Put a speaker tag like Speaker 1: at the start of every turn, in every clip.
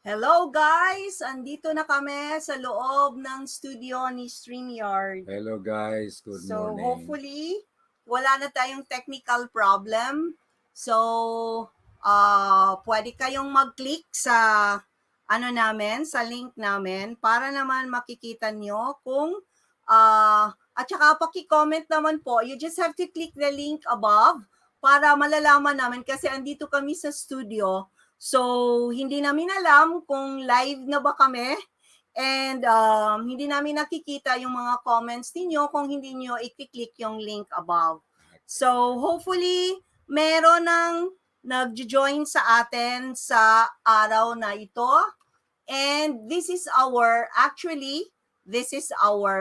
Speaker 1: Hello guys! Andito na kami sa loob ng studio ni StreamYard.
Speaker 2: Hello guys, good
Speaker 1: So
Speaker 2: morning.
Speaker 1: hopefully, wala na tayong technical problem. So, pwede kayong mag-click sa sa link namin para naman makikita nyo kung at saka paki-comment naman po. You just have to click the link above para malalaman namin kasi andito kami sa studio. So, hindi namin alam kung live na ba kami and hindi namin nakikita yung mga comments ninyo kung hindi nyo i-click yung link above. So, hopefully, meron ng nag-join sa atin sa araw na ito. And this is our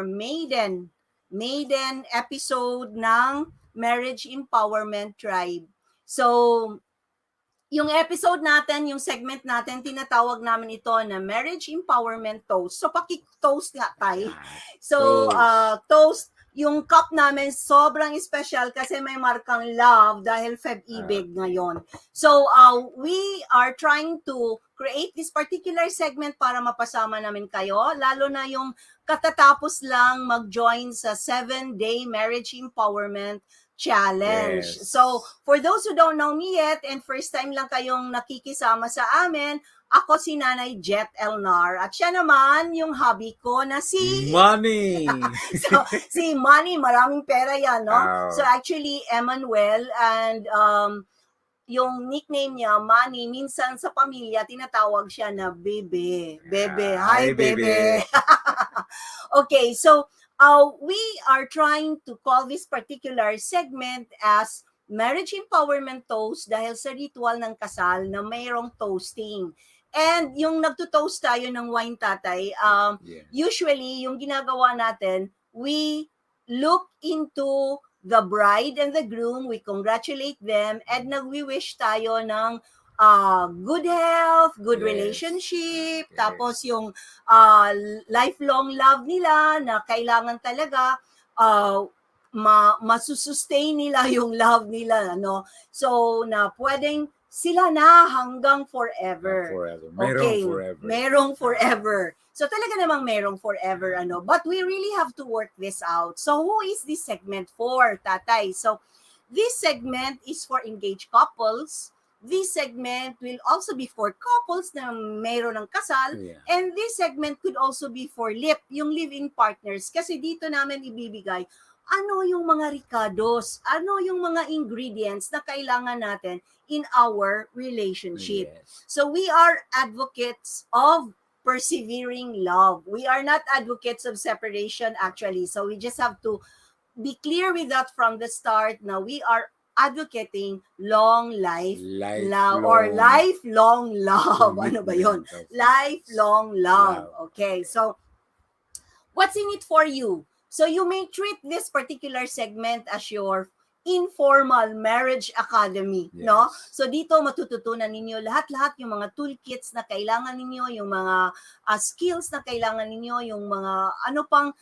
Speaker 1: maiden episode ng Marriage Empowerment Tribe. So, yung episode natin, yung segment natin, tinatawag namin ito na Marriage Empowerment Toast. So, paki-toast nga tayo. So, toast, yung cup namin sobrang special kasi may markang love dahil Feb-ibig ngayon. So, we are trying to create this particular segment para mapasama namin kayo, lalo na yung katatapos lang mag-join sa 7-day Marriage Empowerment Challenge.
Speaker 2: Yes.
Speaker 1: So, for those who don't know me yet and first time lang kayong nakikisama sa amin, ako si Nanay Jet Elnar at siya naman yung hobby ko na si
Speaker 2: Manny!
Speaker 1: So, si Manny, maraming pera yan, no?
Speaker 2: Wow.
Speaker 1: So, actually, Emmanuel and yung nickname niya, Manny, minsan sa pamilya, tinatawag siya na Bebe. Bebe. Hi, Bebe. Okay, so we are trying to call this particular segment as Marriage Empowerment Toast dahil sa ritual ng kasal na mayroong toasting. And yung nagtutoast tayo ng wine tatay,
Speaker 2: Yes.
Speaker 1: usually yung ginagawa natin, we look into the bride and the groom, we congratulate them, and nagwi-wish tayo ng good health, good
Speaker 2: Yes.
Speaker 1: relationship,
Speaker 2: Yes.
Speaker 1: tapos yung lifelong love nila na kailangan talaga masusustain nila yung love nila, no? So, na pwedeng sila na hanggang forever.
Speaker 2: Forever.
Speaker 1: Okay,
Speaker 2: Forever.
Speaker 1: merong forever. So talaga namang merong forever, ano. But we really have to work this out. So who is this segment for, tatay? So this segment is for engaged couples. This segment will also be for couples na mayroon ng kasal.
Speaker 2: Yeah.
Speaker 1: And this segment could also be for yung live-in partners. Kasi dito namin ibibigay ano yung mga ricados, ano yung mga ingredients na kailangan natin in our relationship.
Speaker 2: Yes.
Speaker 1: So we are advocates of persevering love. We are not advocates of separation actually. So we just have to be clear with that from the start. Now we are advocating long love or lifelong love. Ano ba yun? Lifelong love. Okay, so what's in it for you? So you may treat this particular segment as your informal marriage academy,
Speaker 2: Yes.
Speaker 1: no? So dito matututunan ninyo lahat-lahat yung mga toolkits na kailangan ninyo, yung mga skills na kailangan ninyo, yung mga ano pang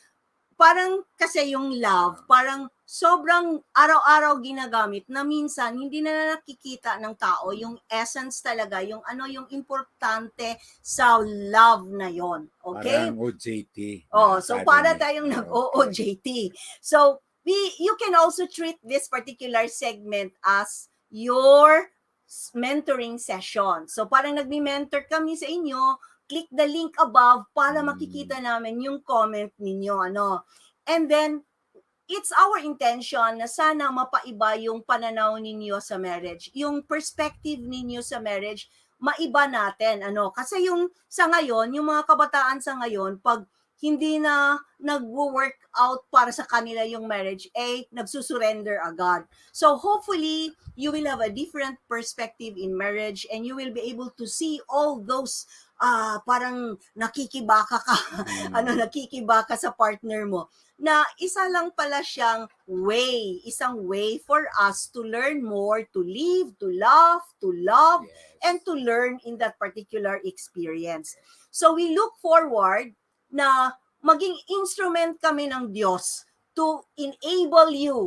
Speaker 1: parang kasi yung love, parang sobrang araw-araw ginagamit na minsan hindi na nakikita ng tao yung essence talaga, yung ano yung importante sa love na yon. Okay?
Speaker 2: Parang OJT.
Speaker 1: So para tayong nag-OJT. So you can also treat this particular segment as your mentoring session. So parang nagmi-mentor kami sa inyo, click the link above para makikita namin yung comment ninyo, ano. And then it's our intention na sana mapaiba yung pananaw ninyo sa marriage, yung perspective ninyo sa marriage, maiba natin, ano. Kasi yung sa ngayon, yung mga kabataan sa ngayon, pag hindi na nag-work out para sa kanila yung marriage, nagsusurrender agad. So hopefully, you will have a different perspective in marriage and you will be able to see all those parang nakikibaka ka, nakikibaka sa partner mo, na isa lang pala siyang isang way for us to learn more, to live, to love,
Speaker 2: Yes.
Speaker 1: and to learn in that particular experience. So we look forward na maging instrument kami ng Diyos to enable you,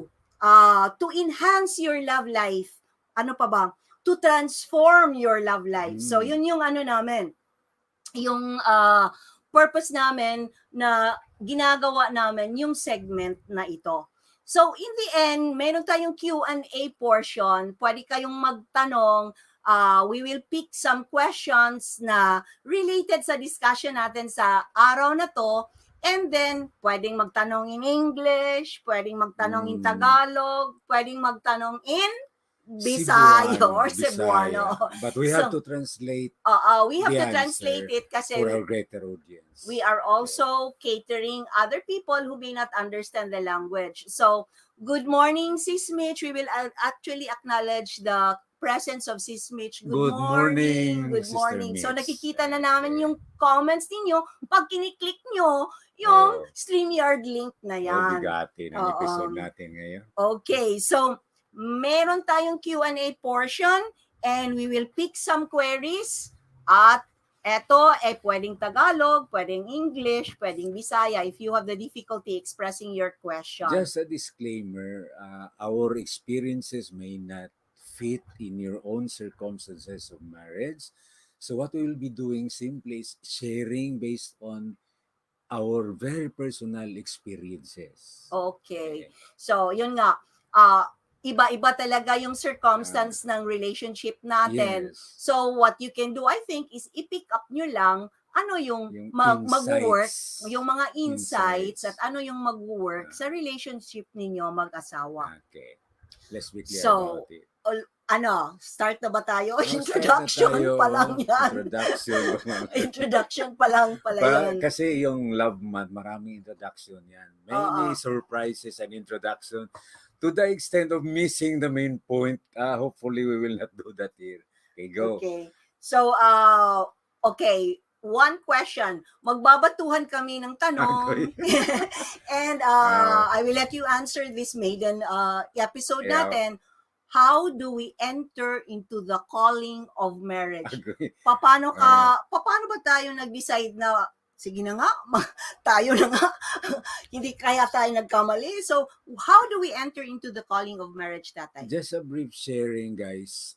Speaker 1: to enhance your love life, ano pa ba? To transform your love life. So yun yung ano namin, yung purpose namin na ginagawa namin yung segment na ito. So in the end, meron tayong Q&A portion. Pwede kayong magtanong. We will pick some questions na related sa discussion natin sa araw na to. And then, pwedeng magtanong in English, pwedeng magtanong in Tagalog, pwedeng magtanong in Bisayo or Cebuano.
Speaker 2: But we have to translate
Speaker 1: we have
Speaker 2: the
Speaker 1: to
Speaker 2: answer
Speaker 1: translate it kasi
Speaker 2: for our greater audience.
Speaker 1: we are also catering other people who may not understand the language. So, good morning, Sis Mitch. We will actually acknowledge the presence of Sis Mitch.
Speaker 2: Good morning,
Speaker 1: Good
Speaker 2: Sister
Speaker 1: morning. So,
Speaker 2: Mitch.
Speaker 1: nakikita na namin yung comments ninyo. Pag kiniklik nyo,
Speaker 2: Oh.
Speaker 1: yung StreamYard link na yan.
Speaker 2: Bigati ng episode natin ngayon.
Speaker 1: Okay, so meron tayong Q&A portion and we will pick some queries at eto, pwedeng Tagalog, pwedeng English, pwedeng Bisaya if you have the difficulty expressing your question.
Speaker 2: Just a disclaimer, our experiences may not fit in your own circumstances of marriage. So what we will be doing simply is sharing based on our very personal experiences.
Speaker 1: Okay. So, yun nga, iba-iba talaga yung circumstance ng relationship natin.
Speaker 2: Yes.
Speaker 1: So, what you can do, I think, is i-pick up nyo lang ano yung mag-work, yung mga insights at ano yung mag-work sa relationship ninyo mag-asawa.
Speaker 2: Okay. Let's be clear about it.
Speaker 1: Start na ba tayo? Introduction pa lang yan. Introduction pa lang pala yan.
Speaker 2: Kasi yung love month, maraming introduction yan. Many surprises and introduction to the extent of missing the main point. Hopefully, we will not do that here. Okay, go.
Speaker 1: Okay. So, okay. One question. Magbabatuhan kami ng tanong. And I will let you answer this maiden episode natin. How do we enter into the calling of marriage? Paano ba tayo nag-decide na sige na nga, tayo na nga. Hindi kaya tayo nagkamali. So, how do we enter into the calling of marriage, tatay?
Speaker 2: Just a brief sharing, guys.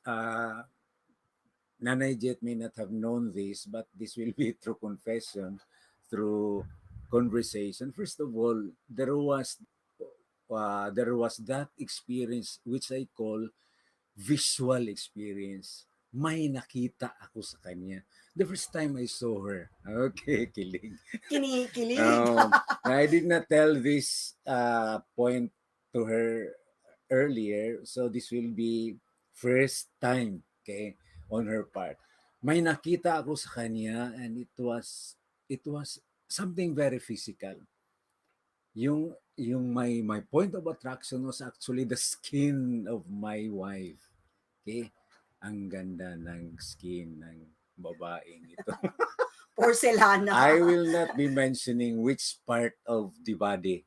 Speaker 2: Nanay Jet may not have known this, but this will be through confession, through conversation. First of all, there was that experience which I call visual experience. May nakita ako sa kanya. The first time I saw her. Okay, kilig.
Speaker 1: Kinikilig.
Speaker 2: I did not tell this point to her earlier, so this will be first time, okay, on her part. May nakita ako sa kanya and it was something very physical. Yung my point of attraction was actually the skin of my wife. Okay? Ang ganda ng skin ng babaeng ito.
Speaker 1: Porcelana.
Speaker 2: I will not be mentioning which part of the body.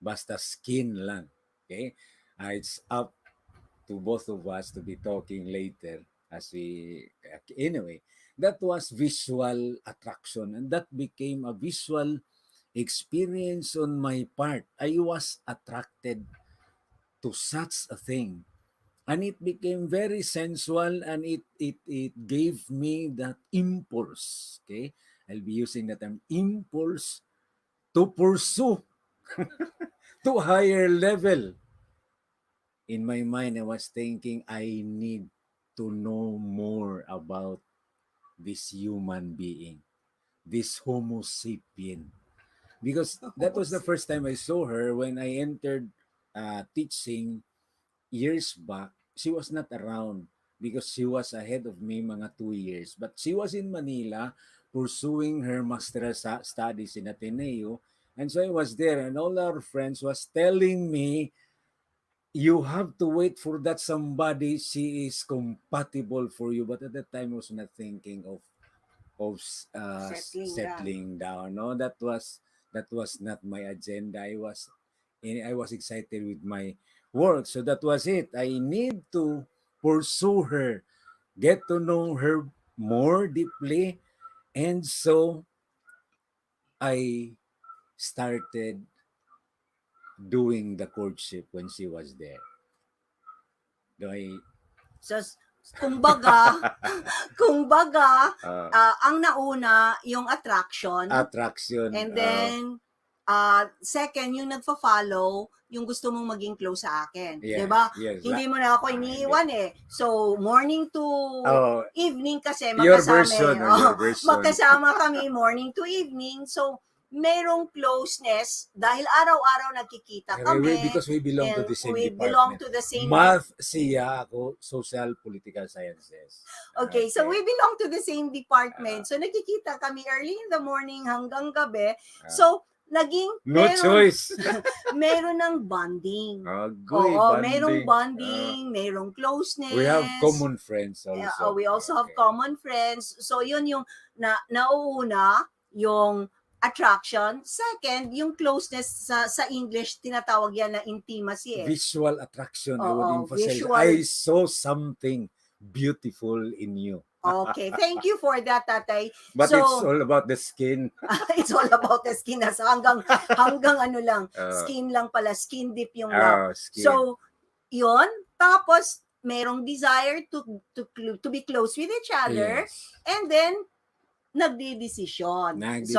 Speaker 2: Basta skin lang. Okay? It's up to both of us to be talking later anyway, that was visual attraction and that became a visual experience on my part. I was attracted to such a thing. And it became very sensual and it gave me that impulse. Okay? I'll be using that term, impulse to pursue to higher level. In my mind, I was thinking, I need to know more about this human being, this Homo sapien. Because that was the first time I saw her when I entered teaching years back. She was not around because she was ahead of me mga 2 years. But she was in Manila pursuing her master's studies in Ateneo. And so I was there and all our friends was telling me, you have to wait for that somebody, she is compatible for you. But at that time, I was not thinking of settling down. No, that was not my agenda. I was excited with my work, so that was it. I need to pursue her, get to know her more deeply, and so I started doing the courtship when she was there.
Speaker 1: kumbaga, kumbaga,
Speaker 2: Ah,
Speaker 1: ang nauna yung attraction,
Speaker 2: attraction.
Speaker 1: and then second yung nagfa-follow yung gusto mong maging close sa akin, 'di ba?
Speaker 2: yes.
Speaker 1: Hindi mo na ako
Speaker 2: Hindi.
Speaker 1: iniiwan eh. So morning to
Speaker 2: Oh,
Speaker 1: evening kasi
Speaker 2: your
Speaker 1: magkasama
Speaker 2: version,
Speaker 1: eh.
Speaker 2: your version.
Speaker 1: Magkasama kami morning to evening. So merong closeness dahil araw-araw nagkikita
Speaker 2: Anyway,
Speaker 1: kami.
Speaker 2: because we belong to
Speaker 1: And
Speaker 2: the same
Speaker 1: we
Speaker 2: department.
Speaker 1: belong to the same
Speaker 2: Math siya, ako social political sciences.
Speaker 1: Okay, so we belong to the same department. So nagkikita kami early in the morning hanggang gabi. So naging
Speaker 2: no choice.
Speaker 1: meron ng bonding.
Speaker 2: Agoy,
Speaker 1: Oo,
Speaker 2: bonding.
Speaker 1: merong bonding, merong closeness.
Speaker 2: We have common friends also.
Speaker 1: We also have common friends. So yun yung nauuna yung attraction. Second, yung closeness sa English, tinatawag yan na intimacy eh.
Speaker 2: Visual attraction. I would
Speaker 1: Oo,
Speaker 2: emphasize.
Speaker 1: visual.
Speaker 2: I saw something beautiful in you.
Speaker 1: Okay, thank you for that, Tatay.
Speaker 2: But
Speaker 1: So,
Speaker 2: it's all about the skin.
Speaker 1: it's all about the skin. So hanggang ano lang, skin lang pala, skin deep yung love.
Speaker 2: Skin.
Speaker 1: So, yun. Tapos, merong desire to be close with each other.
Speaker 2: Yes.
Speaker 1: And then, nagdidesisyon.
Speaker 2: Yes.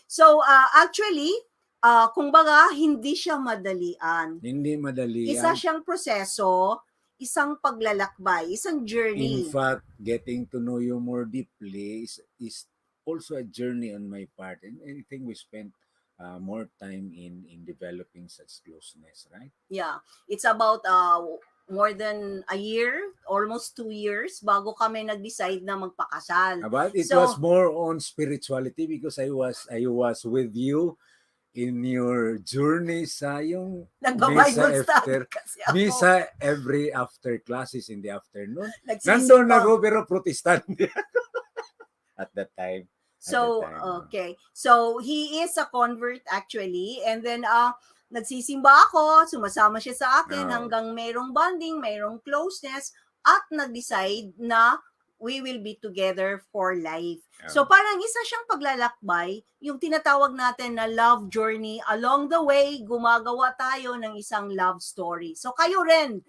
Speaker 1: So, actually, kung baga, hindi siya madalian.
Speaker 2: Hindi madali.
Speaker 1: Isa siyang proseso, isang paglalakbay, isang journey.
Speaker 2: In fact, getting to know you more deeply is also a journey on my part. And I think we spent more time in developing such closeness, right?
Speaker 1: Yeah. It's about more than a year, almost 2 years, bago kami nag-decide na magpakasal.
Speaker 2: But it was more on spirituality because I was with you in your journey sa yung
Speaker 1: Nagba-Bible study kasi ako.
Speaker 2: Misa every after classes in the afternoon.
Speaker 1: Nagsisimba.
Speaker 2: Nandun ako pero protestante at that time.
Speaker 1: So, okay. So, he is a convert actually. And then, nagsisimba ako, sumasama siya sa akin hanggang mayroong bonding, mayroong closeness, at nag-decide na we will be together for life. So parang isa siyang paglalakbay, yung tinatawag natin na love journey. Along the way, gumagawa tayo ng isang love story. So kayo rin,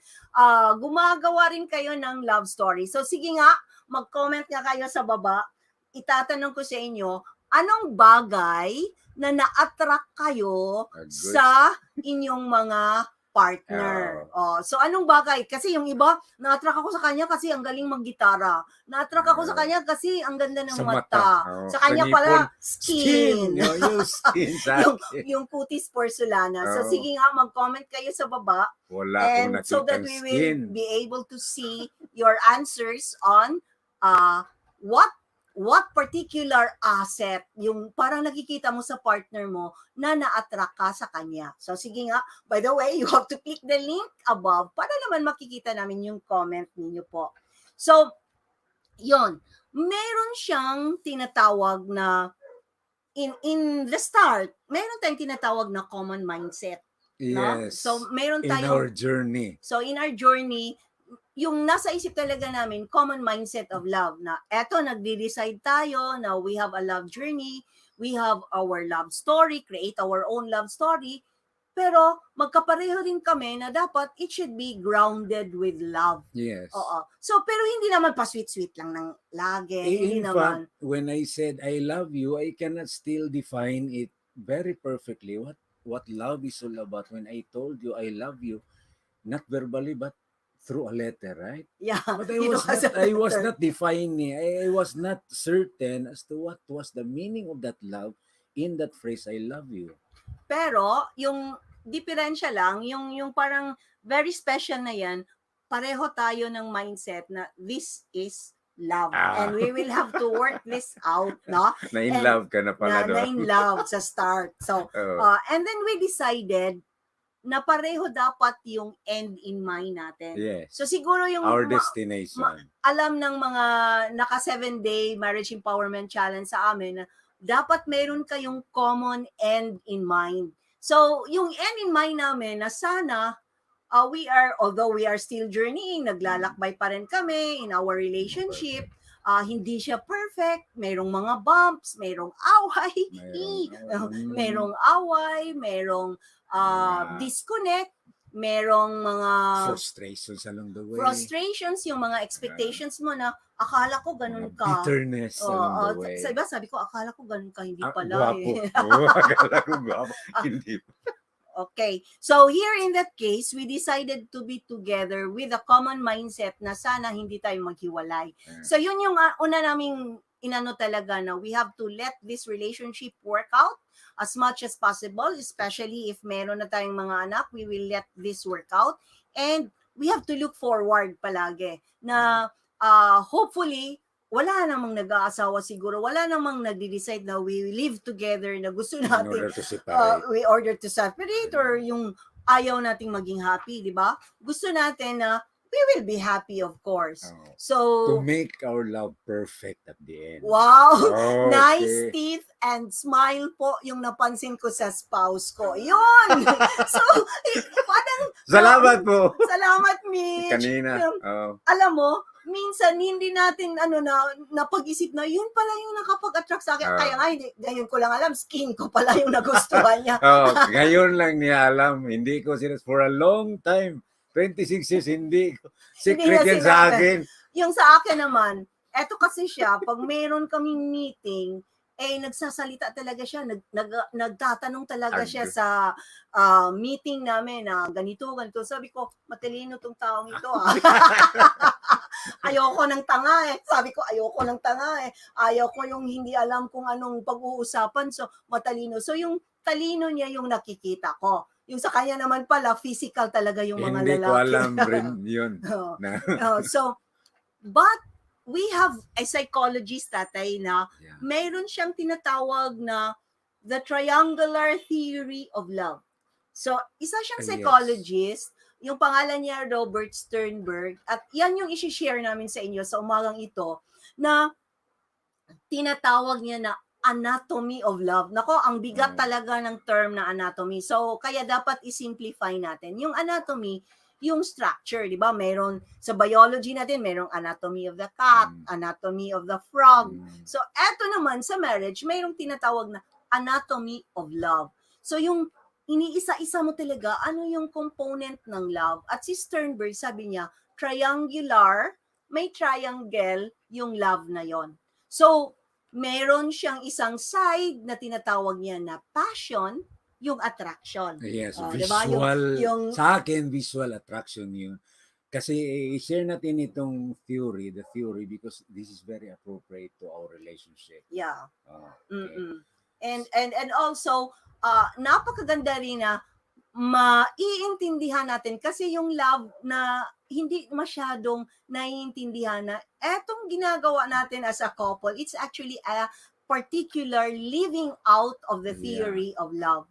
Speaker 1: gumagawa rin kayo ng love story. So sige nga, mag-comment nga kayo sa baba. Itatanong ko sa inyo, anong bagay na na-attract kayo sa inyong mga partner? So anong bagay? Kasi yung iba, na-attract ako sa kanya kasi ang galing mag-gitara. Na-attract ako sa kanya kasi ang ganda ng mata. Sa kanya pala, skin.
Speaker 2: Yung skin.
Speaker 1: yung kutis porcelana. So sige nga, mag-comment kayo sa baba.
Speaker 2: Wala
Speaker 1: and so that we will be able to see your answers on what particular asset yung parang nakikita mo sa partner mo na na-attract ka sa kanya. So sige nga, by the way, you have to click the link above para naman makikita namin yung comment ninyo po. So, yon, meron siyang tinatawag na in the start, meron tayong tinatawag na common mindset. No?
Speaker 2: Yes.
Speaker 1: So meron tayong
Speaker 2: in our journey.
Speaker 1: So in our journey, yung nasa isip talaga namin, common mindset of love, na eto, nagde-decide tayo na we have a love journey, we have our love story, create our own love story, pero magkapareho rin kami na dapat it should be grounded with love.
Speaker 2: Yes.
Speaker 1: Oo. So, pero hindi naman pa sweet-sweet lang ng lagi.
Speaker 2: In fact, when I said I love you, I cannot still define it very perfectly. What love is all about. When I told you I love you, not verbally, but through a letter, right?
Speaker 1: Yeah.
Speaker 2: But I was not defining. I was not certain as to what was the meaning of that love in that phrase, I love you.
Speaker 1: Pero, yung diferensya lang, yung parang very special na yan, pareho tayo ng mindset na this is love. And we will have to work this out, no?
Speaker 2: Na-in love ka na pala doon.
Speaker 1: Na-in love sa start. So, and then we decided na pareho dapat yung end in mind natin.
Speaker 2: Yes.
Speaker 1: So siguro yung
Speaker 2: our destination.
Speaker 1: Alam ng mga naka 7-day marriage empowerment challenge sa amin na dapat meron kayong common end in mind. So yung end in mind namin na sana although we are still journeying, naglalakbay pa rin kami in our relationship, hindi siya perfect, merong mga bumps, merong away, merong disconnect, merong mga
Speaker 2: Frustrations along the way.
Speaker 1: frustrations, yung mga expectations mo na akala ko ganun
Speaker 2: Mga
Speaker 1: ka.
Speaker 2: bitterness along the way.
Speaker 1: Sa iba sabi ko, akala ko ganun ka, hindi pala
Speaker 2: Guwapo.
Speaker 1: eh.
Speaker 2: Akala ko guwapo. Hindi.
Speaker 1: Okay. So here in that case, we decided to be together with a common mindset na sana hindi tayo maghiwalay. So yun yung una naming inano talaga na we have to let this relationship work out as much as possible, especially if meron na tayong mga anak, we will let this work out. And we have to look forward palagi na hopefully wala namang nag-aasawa siguro, wala namang nagde-decide na we live together na gusto
Speaker 2: In
Speaker 1: natin
Speaker 2: order to separate.
Speaker 1: we order to separate or yung ayaw nating maging happy, di ba? Gusto natin na we will be happy, of course.
Speaker 2: Oh.
Speaker 1: So,
Speaker 2: To make our love perfect at the end.
Speaker 1: wow,
Speaker 2: Okay.
Speaker 1: nice teeth and smile po yung napansin ko sa spouse ko. Yun! So, parang,
Speaker 2: Salamat po.
Speaker 1: salamat, Mitch.
Speaker 2: Kanina.
Speaker 1: Alam mo, minsan hindi natin napag-isip na yun pala yung nakapag-attract sa akin. Kaya nga, ngayon ko lang alam, skin ko pala yung nagustuhan niya.
Speaker 2: Ngayon lang niya alam. Hindi ko for a long time, 26 years, hindi ko. Secret yan sa akin.
Speaker 1: Yung sa akin naman, eto kasi siya, pag mayroon kaming meeting, nagsasalita talaga siya, nagtatanong talaga siya sa meeting namin na ganito. Sabi ko, matalino tong taong ito ayoko ng tanga Sabi ko, ayoko ng tanga Ayaw ko yung hindi alam kung anong pag-uusapan. So, matalino. So, yung talino niya yung nakikita ko. Yung sa kanya naman pala, physical talaga yung mga lalaki.
Speaker 2: Hindi ko alam rin yun.
Speaker 1: So, but we have a psychologist, tatay, na mayroon siyang tinatawag na the triangular theory of love. So, isa siyang psychologist, yung pangalan niya Robert Sternberg, at yan yung isi-share namin sa inyo sa umagang ito, na tinatawag niya na anatomy of love. Nako, ang bigat talaga ng term na anatomy. So, kaya dapat i-simplify natin. Yung anatomy, yung structure, di ba? Meron sa biology natin, merong anatomy of the cat, anatomy of the frog. So, eto naman sa marriage, mayroong tinatawag na anatomy of love. So, yung iniisa-isa mo talaga, ano yung component ng love? At si Sternberg, sabi niya, triangular, may triangle yung love na yon. So, meron siyang isang side na tinatawag niya na passion, yung attraction.
Speaker 2: Yes,
Speaker 1: diba?
Speaker 2: Yung sa akin, visual attraction yun. Kasi i-share natin itong theory, the theory, because this is very appropriate to our relationship.
Speaker 1: Yeah.
Speaker 2: Okay.
Speaker 1: And also, napakaganda rin na maiintindihan natin kasi yung love na hindi masyadong naiintindihan na etong ginagawa natin as a couple, it's actually a particular living out of the theory of love.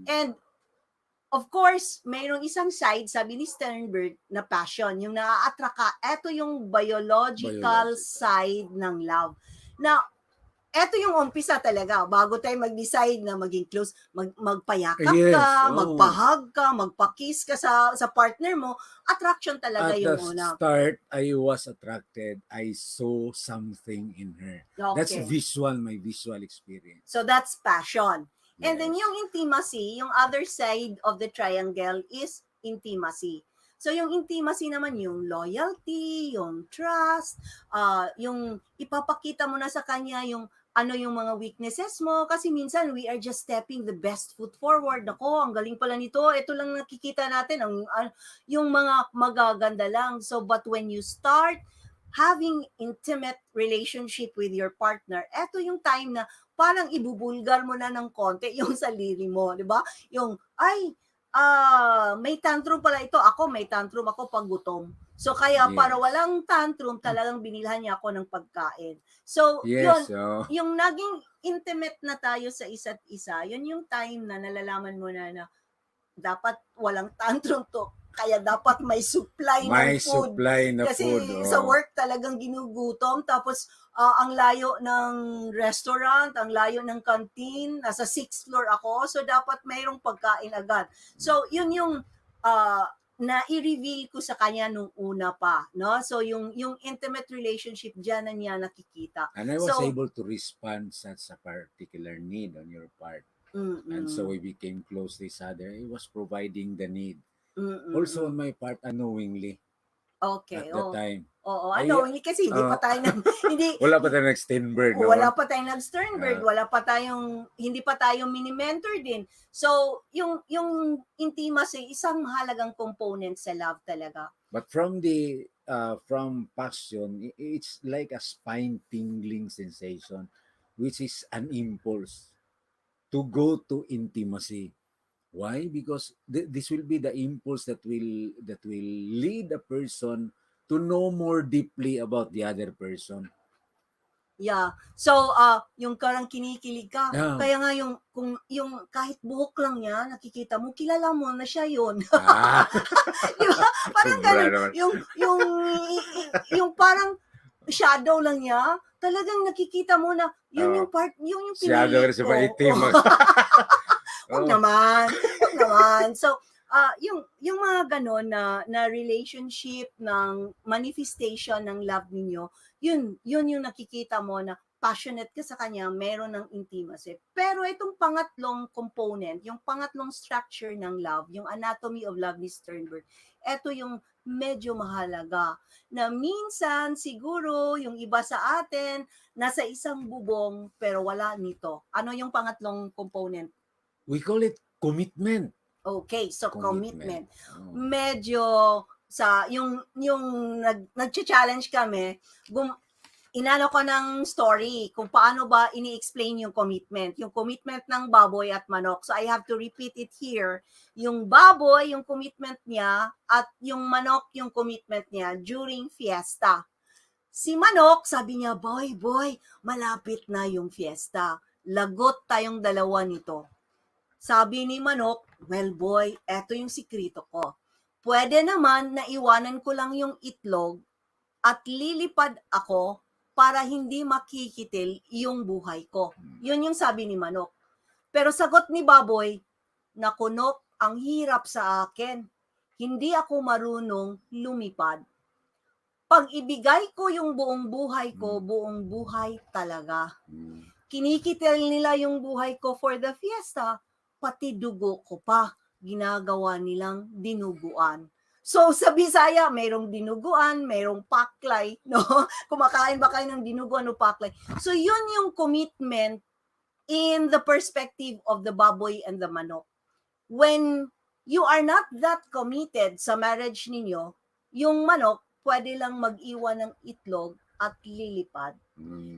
Speaker 1: And of course, mayroong isang side, sabi ni Sternberg, na passion, yung naa-attract ka. Ito yung biological side ng love. Now, eto yung umpisa talaga. Bago tayo mag-decide na maging close, magpayakap ka, magpahag ka, magpakiss ka sa partner mo, attraction talaga yung una.
Speaker 2: At the start, I was attracted. I saw something in her. Okay. That's visual, my visual experience.
Speaker 1: So that's passion. And then yung intimacy, yung other side of the triangle is intimacy. So yung intimacy naman, yung loyalty, yung trust, yung ipapakita mo na sa kanya yung ano yung mga weaknesses mo. Kasi minsan, we are just stepping the best foot forward. Nako, ang galing pala nito. Ito lang nakikita natin, yung mga magaganda lang. So, but when you start having intimate relationship with your partner, eto yung time na parang ibubulgar mo na ng konti yung sarili mo, di ba? Yung, may tantrum pala ito. Ako, may tantrum ako pag gutom. So, kaya para walang tantrum, talagang binilhan niya ako ng pagkain. So, yung naging intimate na tayo sa isa't isa, yun yung time na nalalaman mo na dapat walang tantrum to. Kaya dapat may supply ng food. Kasi sa work talagang ginugutom. Tapos, ang layo ng restaurant, ang layo ng canteen, nasa 6th floor ako. So, dapat mayroong pagkain agad. So, yun yung na i-reveal ko sa kanya nung una pa, no? So yung intimate relationship diyan na niya nakikita.
Speaker 2: And I was able to respond sa particular need on your part. And so we became close to each other. He was providing the need. Also on my part, unknowingly
Speaker 1: Okay,
Speaker 2: at that time.
Speaker 1: Oo,
Speaker 2: Ay,
Speaker 1: kasi hindi pa tayo hindi
Speaker 2: wala pa tayo nag-Steinberg
Speaker 1: wala
Speaker 2: noon.
Speaker 1: pa tayong nag-Sternberg, wala pa tayong hindi pa tayo mini-mentor din. So, yung intimacy isang mahalagang component sa love talaga.
Speaker 2: But from passion, it's like a spine tingling sensation, which is an impulse to go to intimacy. Why? Because this will be the impulse that will lead a person to know more deeply about the other person.
Speaker 1: Yeah. So, yung parang kinikilig ka.
Speaker 2: Yeah.
Speaker 1: Kaya nga yung kahit buhok lang niya, nakikita mo, kilala mo na siya yun.
Speaker 2: Ah,
Speaker 1: Di ba? Parang
Speaker 2: sobra
Speaker 1: ganun.
Speaker 2: naman.
Speaker 1: Yung parang shadow lang niya, talagang nakikita mo na yun yung part, yun yung
Speaker 2: Shadow
Speaker 1: pinili
Speaker 2: rin sa
Speaker 1: ko.
Speaker 2: maitim.
Speaker 1: Wag naman. Wag naman. So, yung mga ganon na relationship ng manifestation ng love ninyo, yun yung nakikita mo na passionate ka sa kanya, meron ng intimacy. Pero itong pangatlong component, yung pangatlong structure ng love, yung anatomy of love ni Sternberg, ito yung medyo mahalaga na minsan siguro yung iba sa atin nasa isang bubong pero wala nito. Ano yung pangatlong component?
Speaker 2: We call it commitment.
Speaker 1: Okay, so commitment.
Speaker 2: Oh.
Speaker 1: Medyo sa yung nag-challenge kami, inano ko ng story kung paano ba ini-explain yung commitment. Yung commitment ng baboy at manok. So I have to repeat it here. Yung baboy, yung commitment niya at yung manok, yung commitment niya during fiesta. Si manok, sabi niya, boy, malapit na yung fiesta. Lagot tayong dalawa nito. Sabi ni manok, well boy, eto yung sikrito ko. Pwede naman na iwanan ko lang yung itlog at lilipad ako para hindi makikitil yung buhay ko. Yun yung sabi ni manok. Pero sagot ni baboy, nakunok, ang hirap sa akin. Hindi ako marunong lumipad. Pag ibigay ko yung buong buhay ko, buong buhay talaga. Kinikitil nila yung buhay ko for the fiesta, pati dugo ko pa, ginagawa nilang dinuguan. So, sa Bisaya, mayroong dinuguan, mayroong paklay, no? Kumakain ba kayo ng dinuguan o paklay? So, yun yung commitment in the perspective of the baboy and the manok. When you are not that committed sa marriage ninyo, yung manok, pwede lang mag-iwan ng itlog at lilipad.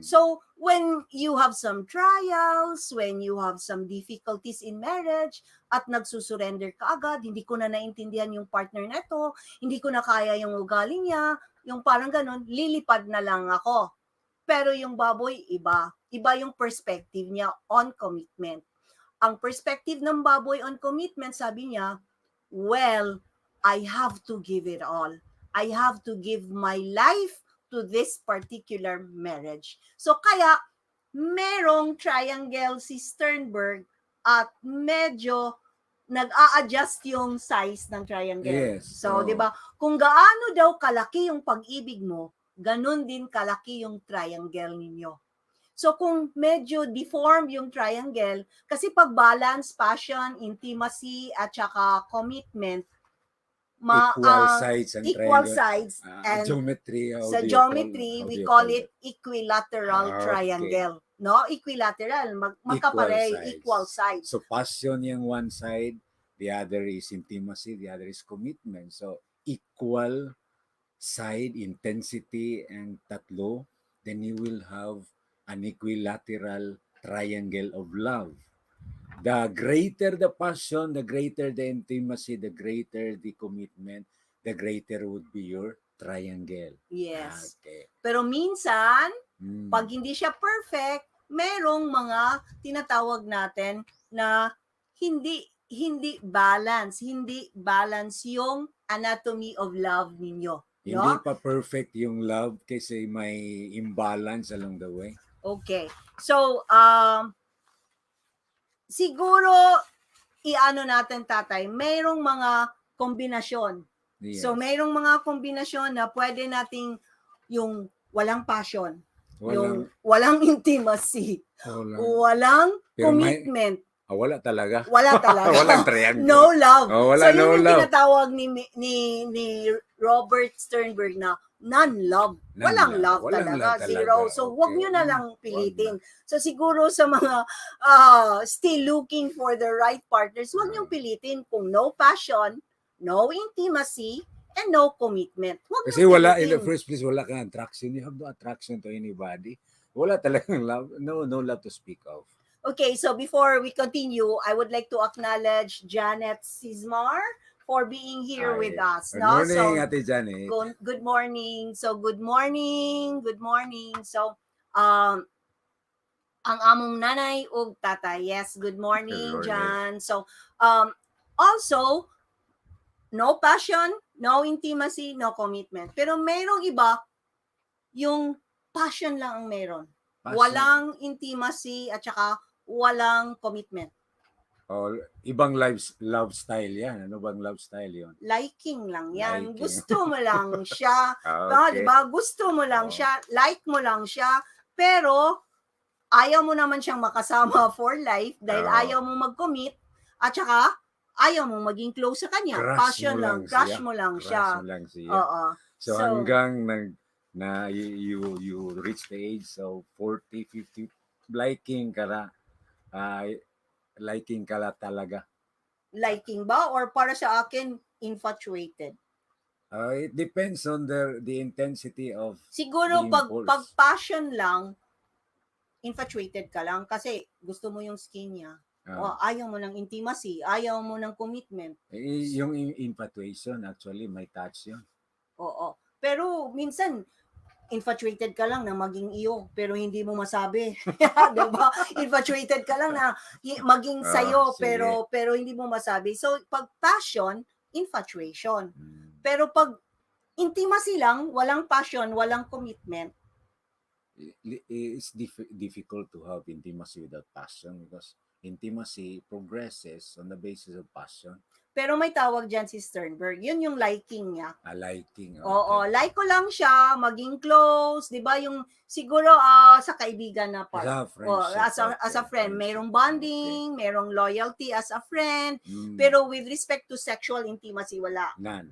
Speaker 1: So, when you have some trials, when you have some difficulties in marriage, at nagsusurrender ka agad, hindi ko na naintindihan yung partner na to, hindi ko na kaya yung ugali niya, yung parang ganun, lilipad na lang ako. Pero yung baboy, iba. Iba yung perspective niya on commitment. Ang perspective ng baboy on commitment, sabi niya, well, I have to give it all. I have to give my life to this particular marriage. So kaya merong triangle si Sternberg at medyo nag-a-adjust yung size ng triangle.
Speaker 2: Yes.
Speaker 1: So, 'di ba? Kung gaano daw kalaki yung pag-ibig mo, ganun din kalaki yung triangle ninyo. So kung medyo deformed yung triangle, kasi pag balance, passion, intimacy, at saka commitment,
Speaker 2: equal sides and
Speaker 1: equal
Speaker 2: triangle.
Speaker 1: sides and
Speaker 2: Geometry.
Speaker 1: sa geometry, we call it equilateral
Speaker 2: Okay.
Speaker 1: triangle. No? Equilateral, magkapare, equal sides.
Speaker 2: So passion yung one side, the other is intimacy, the other is commitment. So equal side, intensity, and tatlo, then you will have an equilateral triangle of love. The greater the passion, the greater the intimacy, the greater the commitment, the greater would be your triangle.
Speaker 1: Yes.
Speaker 2: Okay.
Speaker 1: Pero minsan, pag hindi siya perfect, merong mga tinatawag natin na hindi balance yung anatomy of love ninyo.
Speaker 2: Hindi
Speaker 1: No?
Speaker 2: pa perfect yung love kasi may imbalance along the way.
Speaker 1: Okay. So, siguro, iano natin tatay, mayroong mga kombinasyon.
Speaker 2: Yes.
Speaker 1: So, mayroong mga kombinasyon na pwede nating yung walang passion, yung walang intimacy, walang commitment,
Speaker 2: Wala talaga.
Speaker 1: Wala talaga.
Speaker 2: Walang triangle.
Speaker 1: No love.
Speaker 2: Wala,
Speaker 1: So yun
Speaker 2: no
Speaker 1: yung
Speaker 2: love.
Speaker 1: tinatawag ni Robert Sternberg na non-love. Walang love
Speaker 2: Walang love
Speaker 1: talaga. Zero.
Speaker 2: talaga.
Speaker 1: So wag
Speaker 2: Okay.
Speaker 1: nyo na lang
Speaker 2: Wag na.
Speaker 1: pilitin. So siguro sa mga still looking for the right partners, wag nyo pilitin kung no passion, no intimacy, and no commitment. Wag
Speaker 2: Kasi
Speaker 1: nyo
Speaker 2: wala, in the
Speaker 1: pilitin.
Speaker 2: first place, wala kang attraction. You have no attraction to anybody. Wala talagang love. No love to speak of.
Speaker 1: Okay, so before we continue, I would like to acknowledge Janet Sismar for being here with us.
Speaker 2: Good
Speaker 1: No?
Speaker 2: morning,
Speaker 1: So,
Speaker 2: Ate Janet.
Speaker 1: good morning. So, good morning. So, um, ang among nanay ug tatay. Yes, good morning,
Speaker 2: Good morning.
Speaker 1: Jan. So, also, no passion, no intimacy, no commitment. Pero mayroong iba, yung passion lang ang meron.
Speaker 2: Passion.
Speaker 1: Walang intimacy at saka walang commitment.
Speaker 2: Ibang love style yan. Ano bang love style yon?
Speaker 1: Liking lang yan.
Speaker 2: Liking.
Speaker 1: Gusto mo lang siya.
Speaker 2: Okay.
Speaker 1: Diba? Gusto mo lang siya. Like mo lang siya. Pero, ayaw mo naman siyang makasama for life dahil ayaw mo mag-commit at saka ayaw mo maging close sa kanya. Passion lang. Crush mo lang siya.
Speaker 2: Crush mo lang siya.
Speaker 1: Oo.
Speaker 2: So hanggang na you reach the age of 40, 50, liking ka na. Liking ka na talaga.
Speaker 1: Liking ba? Or para sa akin, infatuated?
Speaker 2: It depends on the intensity of
Speaker 1: siguro
Speaker 2: the
Speaker 1: pag passion lang, infatuated ka lang kasi gusto mo yung skin niya. Ayaw mo ng intimacy, ayaw mo ng commitment.
Speaker 2: Yung infatuation, actually, may touch yun.
Speaker 1: Oo. Pero minsan, infatuated ka lang na maging iyo, pero hindi mo masabi. Diba? Infatuated ka lang na maging sayo, pero hindi mo masabi. So, pag passion, infatuation. Pero pag intimacy lang, walang passion, walang commitment,
Speaker 2: it's difficult to have intimacy without passion because intimacy progresses on the basis of passion.
Speaker 1: Pero may tawag dyan si Sternberg. Yun yung liking niya.
Speaker 2: Liking. Okay.
Speaker 1: Oo, like ko lang siya, maging close, 'di ba? Yung siguro sa kaibigan na part. As a friend, mayroong bonding, mayroong loyalty as a friend, pero with respect to sexual intimacy wala.
Speaker 2: None,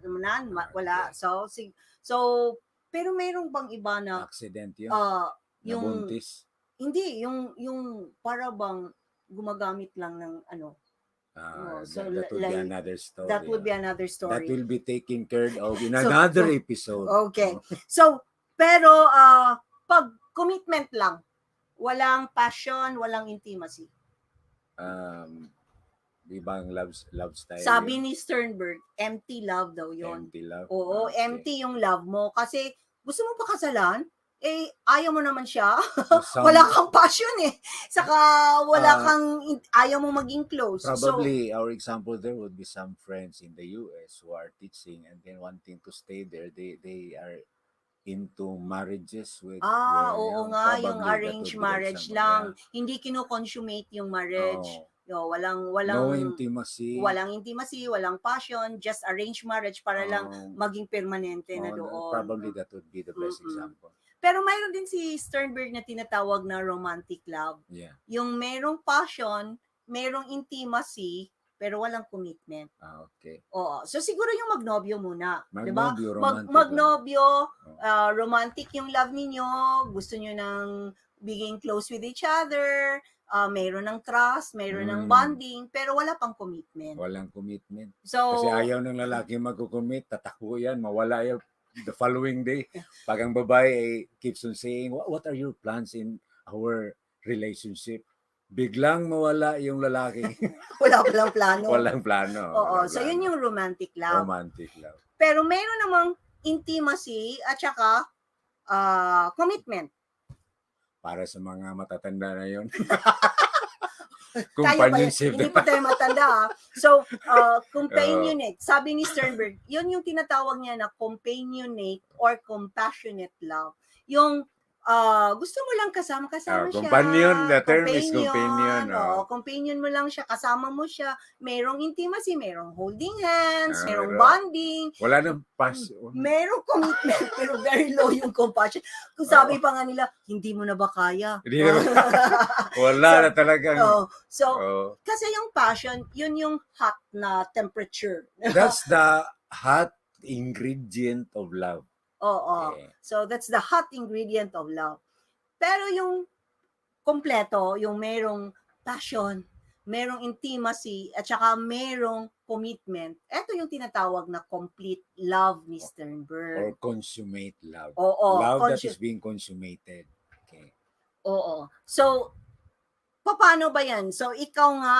Speaker 1: wala. Okay. So pero mayroong bang iba na
Speaker 2: accident yun?
Speaker 1: yung
Speaker 2: nabuntis?
Speaker 1: Hindi, yung para bang gumagamit lang ng ano.
Speaker 2: That would be another story.
Speaker 1: That would be another story.
Speaker 2: That will be taken care of in another episode.
Speaker 1: Okay. So, pero pag commitment lang, walang passion, walang intimacy.
Speaker 2: Ibang love style.
Speaker 1: Sabi ni Sternberg, empty love daw yun.
Speaker 2: Empty love?
Speaker 1: Oo, empty yung love mo. Kasi gusto mo pakasalan, ayaw mo naman siya. Wala kang passion Saka wala kang, ayaw mo maging close.
Speaker 2: Probably our example there would be some friends in the US who are teaching and then wanting to stay there. They are into marriages with
Speaker 1: oo nga, yung arranged marriage lang. Hindi kino-consummate yung marriage. Walang
Speaker 2: no intimacy.
Speaker 1: Walang intimacy, walang passion, just arranged marriage para lang maging permanente na doon.
Speaker 2: Probably that would be the best example.
Speaker 1: Pero mayroon din si Sternberg na tinatawag na romantic love.
Speaker 2: Yeah.
Speaker 1: Yung merong passion, merong intimacy, pero walang commitment.
Speaker 2: Okay.
Speaker 1: Oo. So siguro yung magnobyo muna.
Speaker 2: Magnobyo,
Speaker 1: diba? Magnobyo, romantic yung love ninyo, gusto nyo ng being close with each other, mayroon ng trust, mayroon ng bonding, pero wala pang commitment.
Speaker 2: Walang commitment.
Speaker 1: So,
Speaker 2: kasi ayaw ng lalaki magko-commit, tatakbo yan, mawala yan the following day. Pag ang babae keeps on saying, what are your plans in our relationship? Biglang mawala yung lalaki.
Speaker 1: Wala palang plano.
Speaker 2: Walang plano.
Speaker 1: Oo, so yun yung romantic love.
Speaker 2: Romantic love.
Speaker 1: Pero mayroon namang intimacy at saka commitment.
Speaker 2: Para sa mga matatanda na yun.
Speaker 1: Companionship. Hindi pa tayo matanda. So, companionate. Sabi ni Sternberg, yun yung tinatawag niya na companionate or compassionate love. Yung gusto mo lang kasama-kasama siya,
Speaker 2: Companion, the term is
Speaker 1: companion,
Speaker 2: companion.
Speaker 1: oo, companion mo lang siya, kasama mo siya, merong intimacy, merong holding hands, merong
Speaker 2: Pero
Speaker 1: bonding,
Speaker 2: wala nang pas.
Speaker 1: merong commitment, pero very low yung compassion. Kung
Speaker 2: Oo.
Speaker 1: sabi pa nga nila, hindi mo na ba kaya?
Speaker 2: Hindi na ba? Wala
Speaker 1: So,
Speaker 2: na talagang.
Speaker 1: so,
Speaker 2: Oh,
Speaker 1: kasi yung passion, yun yung hot na temperature.
Speaker 2: that's the hot ingredient of love.
Speaker 1: Oo.
Speaker 2: Okay.
Speaker 1: So, that's the hot ingredient of love. Pero yung kompleto, yung merong passion, merong intimacy, at saka merong commitment, eto yung tinatawag na complete love ni
Speaker 2: Or
Speaker 1: Sternberg.
Speaker 2: consummate love.
Speaker 1: Oo,
Speaker 2: Love that is being consummated. Okay.
Speaker 1: oo. So, paano ba yan? So, ikaw nga,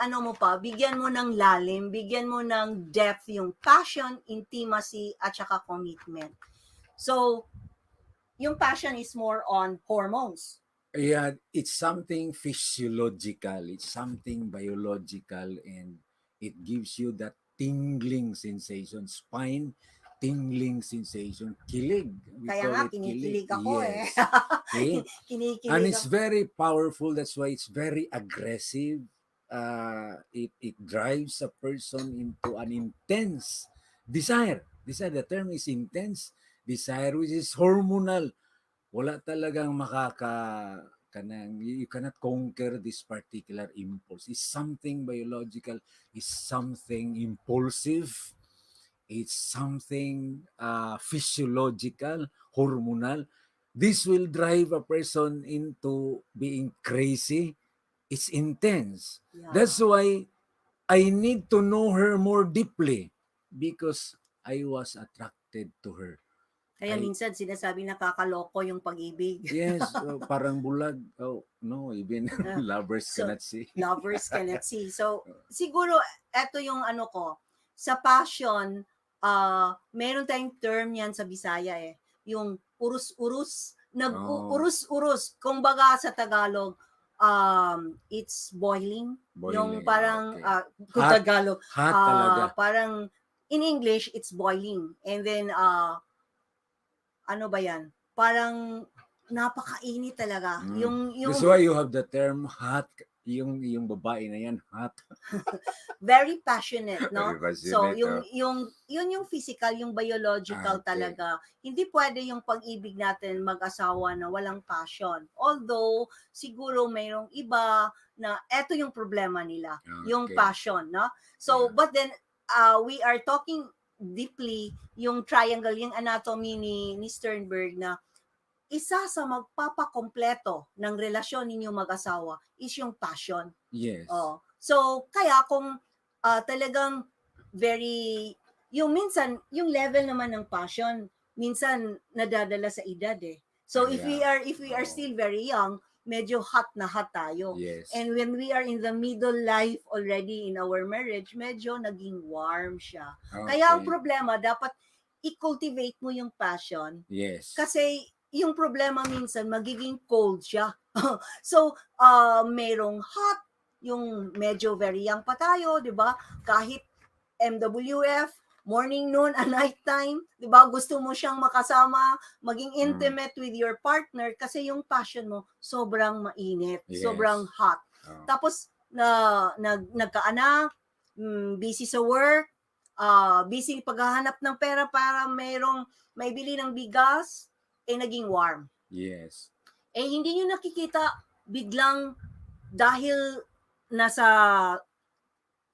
Speaker 1: ano mo pa, bigyan mo ng lalim, bigyan mo ng depth yung passion, intimacy, at saka commitment. So, yung passion is more on hormones.
Speaker 2: Yeah, it's something physiological, it's something biological, and it gives you that tingling sensation, spine tingling sensation, kilig. We
Speaker 1: Kaya
Speaker 2: call
Speaker 1: nga,
Speaker 2: it kilig.
Speaker 1: kinikilig ako eh.
Speaker 2: Yes. Okay. And
Speaker 1: Kinikilig
Speaker 2: it's
Speaker 1: ako.
Speaker 2: very powerful. That's why it's very aggressive. It drives a person into an intense desire. Desire. The term is intense desire, which is hormonal. Wala talagang kanang you cannot conquer this particular impulse. It's something biological, it's something impulsive, it's something physiological, hormonal. This will drive a person into being crazy. It's intense.
Speaker 1: Yeah.
Speaker 2: That's why I need to know her more deeply because I was attracted to her.
Speaker 1: Kaya minsan sinasabi nakakaloko yung pag-ibig.
Speaker 2: Yes, parang bulag. Oh, no, even lovers
Speaker 1: So,
Speaker 2: cannot see.
Speaker 1: lovers cannot see. So, siguro, eto yung ano ko, sa passion, meron tayong term yan sa Bisaya eh. Yung urus-urus, nag-urus-urus. Kung baga sa Tagalog, it's boiling. Yung
Speaker 2: Boiling,
Speaker 1: parang,
Speaker 2: okay.
Speaker 1: kung
Speaker 2: Hot,
Speaker 1: Tagalog,
Speaker 2: hot talaga.
Speaker 1: parang, in English, it's boiling. And then, ano ba yan? Parang napakainit talaga. Yung
Speaker 2: That's why you have the term hot. Yung babae na yan, hot.
Speaker 1: very passionate, no?
Speaker 2: Very passionate,
Speaker 1: So, yun yung physical, yung biological
Speaker 2: Okay.
Speaker 1: talaga. Hindi pwede yung pag-ibig natin mag-asawa na walang passion. Although, siguro mayroong iba na eto yung problema nila, yung
Speaker 2: Okay.
Speaker 1: passion, no? So,
Speaker 2: Yeah.
Speaker 1: but then, we are talking deeply yung triangle, yung anatomy ni Sternberg na isa sa magpapakompleto ng relasyon ninyong mag-asawa is yung passion.
Speaker 2: Yes.
Speaker 1: Oh. So, kaya kung talagang very, yung minsan, yung level naman ng passion, minsan nadadala sa edad eh. So, if we are still very young, medyo hot na hot tayo.
Speaker 2: Yes.
Speaker 1: And when we are in the middle life already in our marriage, medyo naging warm siya.
Speaker 2: Okay.
Speaker 1: Kaya ang problema, dapat i-cultivate mo yung passion.
Speaker 2: Yes.
Speaker 1: Kasi yung problema minsan, magiging cold siya. So, merong hot, yung medyo very young pa tayo, 'di ba? Kahit MWF, morning, noon, and night time, 'di ba? Gusto mo siyang makasama, maging intimate with your partner kasi yung passion mo sobrang mainit,
Speaker 2: Yes.
Speaker 1: sobrang hot. Tapos nagkaanak, busy sa work, busy paghahanap ng pera para mayroong maibili ng bigas, naging warm.
Speaker 2: Yes.
Speaker 1: Hindi niyo nakikita biglang dahil nasa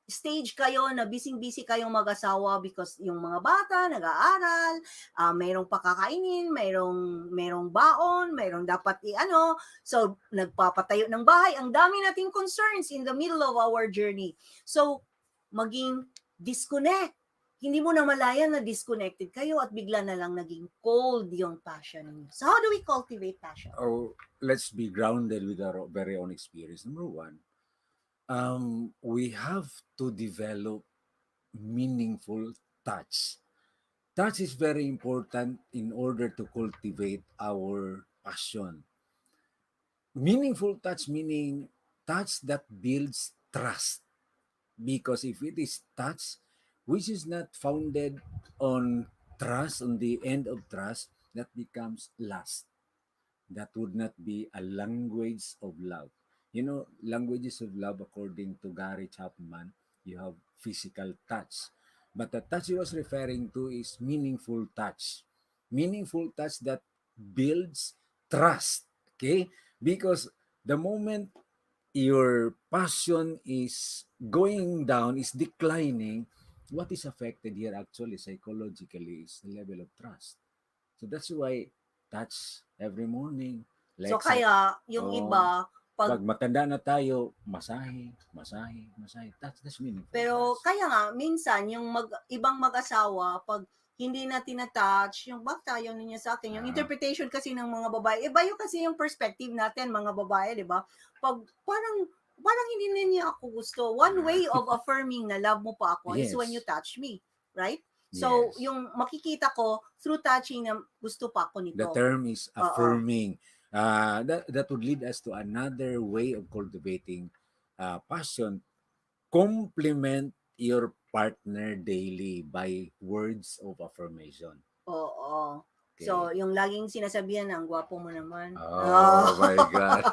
Speaker 1: stage kayo na busy-busy kayong mag-asawa because yung mga bata nag-aaral, mayroong pakakainin, mayroong baon, mayroong dapat i-ano, so nagpapatayo ng bahay, ang dami nating concerns in the middle of our journey. So, maging disconnect. Hindi mo na malayan na disconnected kayo at bigla na lang naging cold yung passion niyo. So, how do we cultivate passion?
Speaker 2: Oh, let's be grounded with our very own experience. Number one, we have to develop meaningful touch. Touch is very important in order to cultivate our passion. Meaningful touch meaning touch that builds trust. Because if it is touch which is not founded on trust, on the end of trust, that becomes lust. That would not be a language of love. You know, languages of love, according to Gary Chapman, you have physical touch. But the touch he was referring to is meaningful touch. Meaningful touch that builds trust. Okay? Because the moment your passion is going down, is declining, what is affected here actually psychologically is the level of trust. So that's why touch every morning.
Speaker 1: So
Speaker 2: Like sa,
Speaker 1: kaya yung
Speaker 2: oh,
Speaker 1: iba pag
Speaker 2: pag matanda na tayo, masahe, masahe, masahe. That's meaningful
Speaker 1: pero
Speaker 2: touch.
Speaker 1: kaya nga minsan yung ibang mag-asawa pag hindi na tina-touch, yung bakit ayaw niya sa akin, yung
Speaker 2: Ah,
Speaker 1: interpretation kasi ng mga babae, iba yung kasi yung perspective natin mga babae, di ba? Pag parang hindi na niya ako gusto. One way of affirming na love mo pa ako is when you
Speaker 2: yes,
Speaker 1: touch me, right? So,
Speaker 2: yes.
Speaker 1: yung makikita ko through touching na gusto pa ako
Speaker 2: The
Speaker 1: nito.
Speaker 2: term is
Speaker 1: Oo.
Speaker 2: affirming. That would lead us to another way of cultivating passion. Compliment your partner daily by words of affirmation.
Speaker 1: Oo. So,
Speaker 2: Okay.
Speaker 1: yung laging sinasabihan, ang gwapo mo naman. Oh.
Speaker 2: Oh my God.